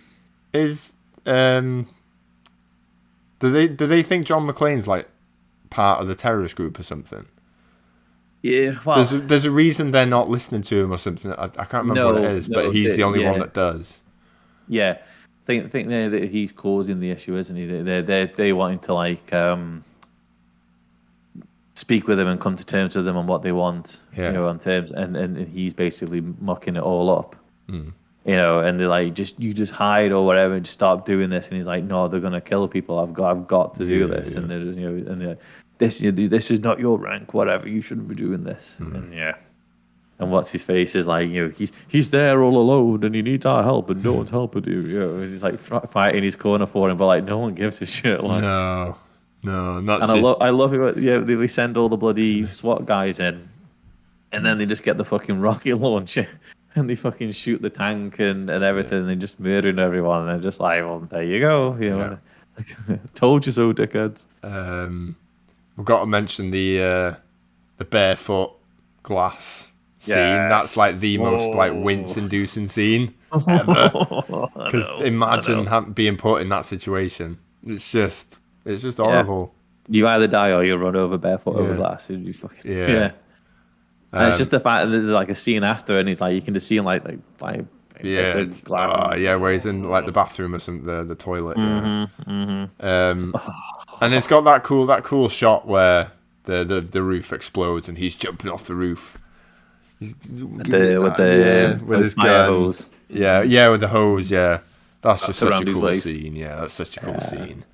they think John McClane's like part of the terrorist group or something? Yeah, well, There's a reason they're not listening to him or something. I can't remember what it is, but he's the only one that does. yeah. Think that he's causing the issue, isn't he? They wanting to like speak with them and come to terms with them on what they want, on terms, and he's basically mucking it all up. And they're like, you just hide or whatever, and just stop doing this. And he's like, no, they're gonna kill people. I've got to do this. And they're this is not your rank. Whatever, you shouldn't be doing this. And what's his face is like, he's there all alone, and he needs our help, and no one's helping you. And he's like fighting his corner for him, but like no one gives a shit. Like No, not. and I love it. They send all the bloody SWAT guys in, and then they just get the fucking rocket launcher. And they fucking shoot the tank and everything, and they're just murdering everyone. And they're just like, well, there you go. Told you so, dickheads. We've got to mention the barefoot glass scene. Yes. That's like the most like wince-inducing scene ever. Because imagine being put in that situation. It's just horrible. You either die or you run over barefoot over glass. You fucking yeah. And it's just the fact that there's like a scene after, and he's like, you can just see him like glass. Where he's in like the bathroom or something, the toilet. And it's got that cool shot where the roof explodes and he's jumping off the roof. With his fire hose. Yeah, with the hose. Yeah, that's just such a cool scene. Yeah, that's such a cool scene.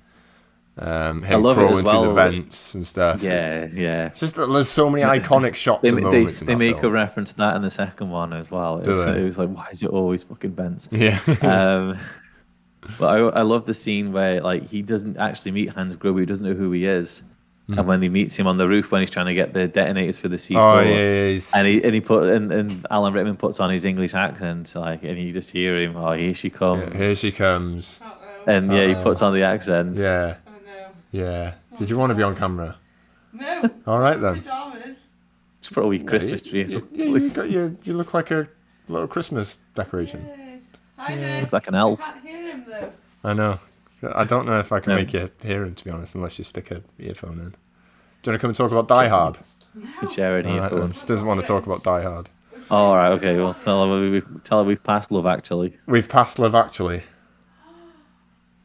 Him crawling through the vents and stuff. Yeah. It's just that there's so many iconic shots and moments. They make a reference to that in the second one as well. It was like, why is it always fucking vents? Yeah. But I love the scene where like he doesn't actually meet Hans Gruber. He doesn't know who he is. And when he meets him on the roof when he's trying to get the detonators for the C4, and Alan Rickman puts on his English accent, like, and you just hear him, oh, here she comes. Yeah, here she comes. And he puts on the accent. Yeah. Yeah. Did you want to be on camera? No. All right then. Pajamas. Just put a wee Christmas tree. You look like a little Christmas decoration. Looks like an elf. I can't hear him though. I know. I don't know if I can make you hear him, to be honest, unless you stick an earphone in. Do you want to come and talk about Die Hard? Share an earphone. She doesn't want to talk about Die Hard. All right. Okay. Well, tell her we've passed Love Actually. We've passed Love Actually.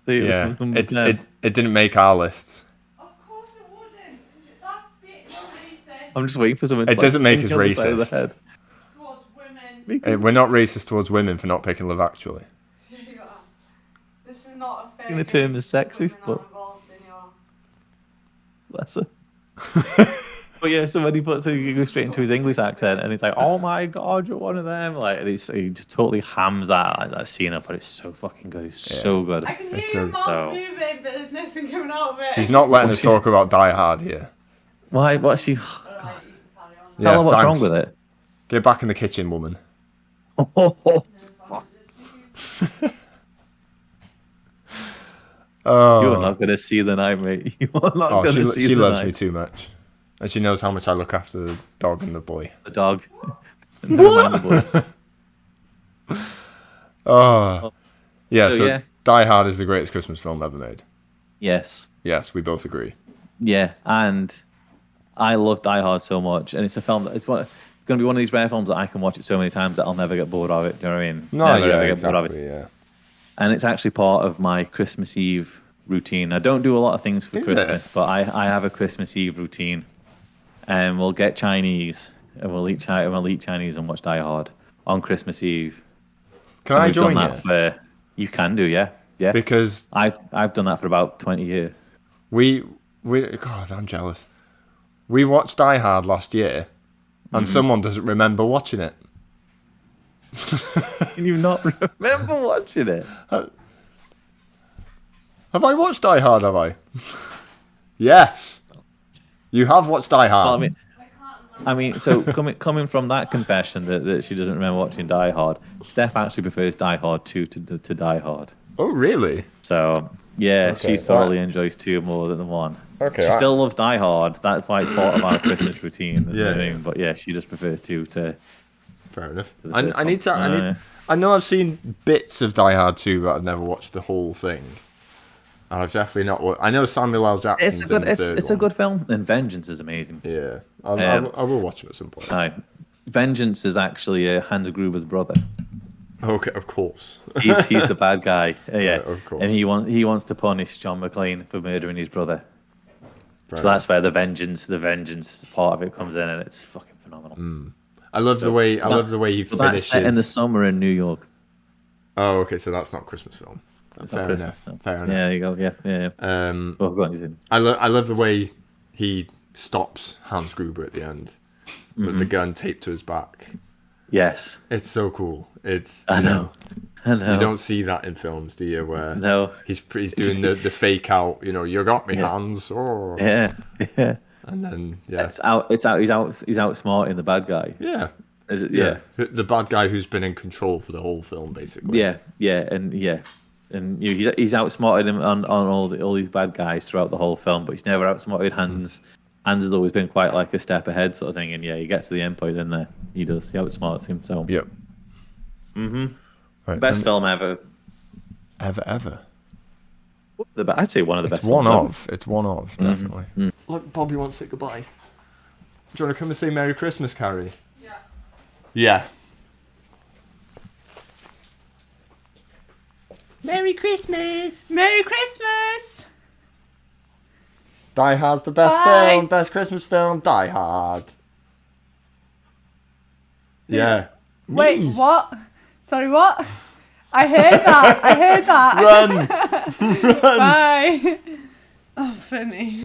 Yeah. It didn't make our lists. Of course it wouldn't. That's being racist. I'm just waiting for someone. It doesn't make us racist. Towards women. We're not racist towards women for not picking Love Actually. You are. This is not a fair. In the term is sexist, but bless her. But yeah, so when he goes straight into his English accent, and he's like, "Oh my god, you're one of them!" Like, and he just totally hams that scene up, but it's so fucking good. It's so good. I can hear your mouth moving, but there's nothing coming out of it. She's not letting us talk about Die Hard here. Why? What's she? Alright, you can carry on. Tell her what's wrong with it. Get back in the kitchen, woman. No sandwiches. You're not gonna see the night, mate. You are not gonna see the night. She loves me too much. And she knows how much I look after the dog and the boy. The dog. What? Oh. Yeah, so yeah. Die Hard is the greatest Christmas film ever made. Yes. Yes, we both agree. Yeah, and I love Die Hard so much, and it's a film that it's going to be one of these rare films that I can watch it so many times that I'll never get bored of it. Do you know what I mean? Never get bored of it. Yeah. And it's actually part of my Christmas Eve routine. I don't do a lot of things for Christmas, but I have a Christmas Eve routine. And we'll get Chinese, and we'll eat Chinese and watch Die Hard on Christmas Eve. Can I join you? You can do, yeah. Because I've done that for about 20 years. God, I'm jealous. We watched Die Hard last year, and someone doesn't remember watching it. Can you not remember watching it? Have I watched Die Hard, have I? Yes. You have watched Die Hard. Well, I mean, so coming from that confession that she doesn't remember watching Die Hard, Steph actually prefers Die Hard 2 to Die Hard. Oh, really? So Yeah, Okay, she thoroughly enjoys 2 more than the 1. Okay, She still loves Die Hard. That's why it's part of our Christmas routine. You know what I Yeah. mean? But yeah, she just prefers 2 to. Fair enough. the first I need to. one. Yeah. I know I've seen bits of Die Hard 2, but I've never watched the whole thing. I've definitely not. I know Samuel L. Jackson's It's a good. in the It's third it's a one. good film, and Vengeance is amazing. Yeah, Um, I will watch it at some point. Aye. Vengeance is actually Hans Gruber's brother. Okay, of course. He's the bad guy. Yeah, of course. And he wants to punish John McClane for murdering his brother. Fair So that's where the vengeance part of it comes in, and it's fucking phenomenal. I love the way he But that's set in the finishes. summer in New York. Oh, okay, so that's not a Christmas film. It's Fair not Christmas. enough. film. Fair enough. Yeah, there you go. Yeah. Well, go on, you said. I love the way he stops Hans Gruber at the end with the gun taped to his back. Yes, It's so cool. It's I know. you don't see that in films, do you? Where No. he's doing the fake out. You got me, Yeah. Hans. Oh. Yeah. And then yeah, He's outsmarting the bad guy. yeah, Is it? Yeah. The bad guy who's been in control for the whole film, basically. And he's outsmarted him on all these bad guys throughout the whole film, but he's never outsmarted Hans. Hans has always been quite like a step ahead sort of thing, and he gets to the end point, and he outsmarts him. So Yep. Right, best film ever. ever. I'd say one of the It's best. one films ever. of. It's one of, definitely. Look, Bobby wants to say goodbye. Do you want to come and say Merry Christmas, Carrie? Yeah. Yeah. Merry Christmas. Merry Christmas. Die Hard's the best Bye. film, best Christmas film. Die Hard. Yeah. Wait, Me. what? Sorry, what? I heard that. Run. Bye. Oh, funny.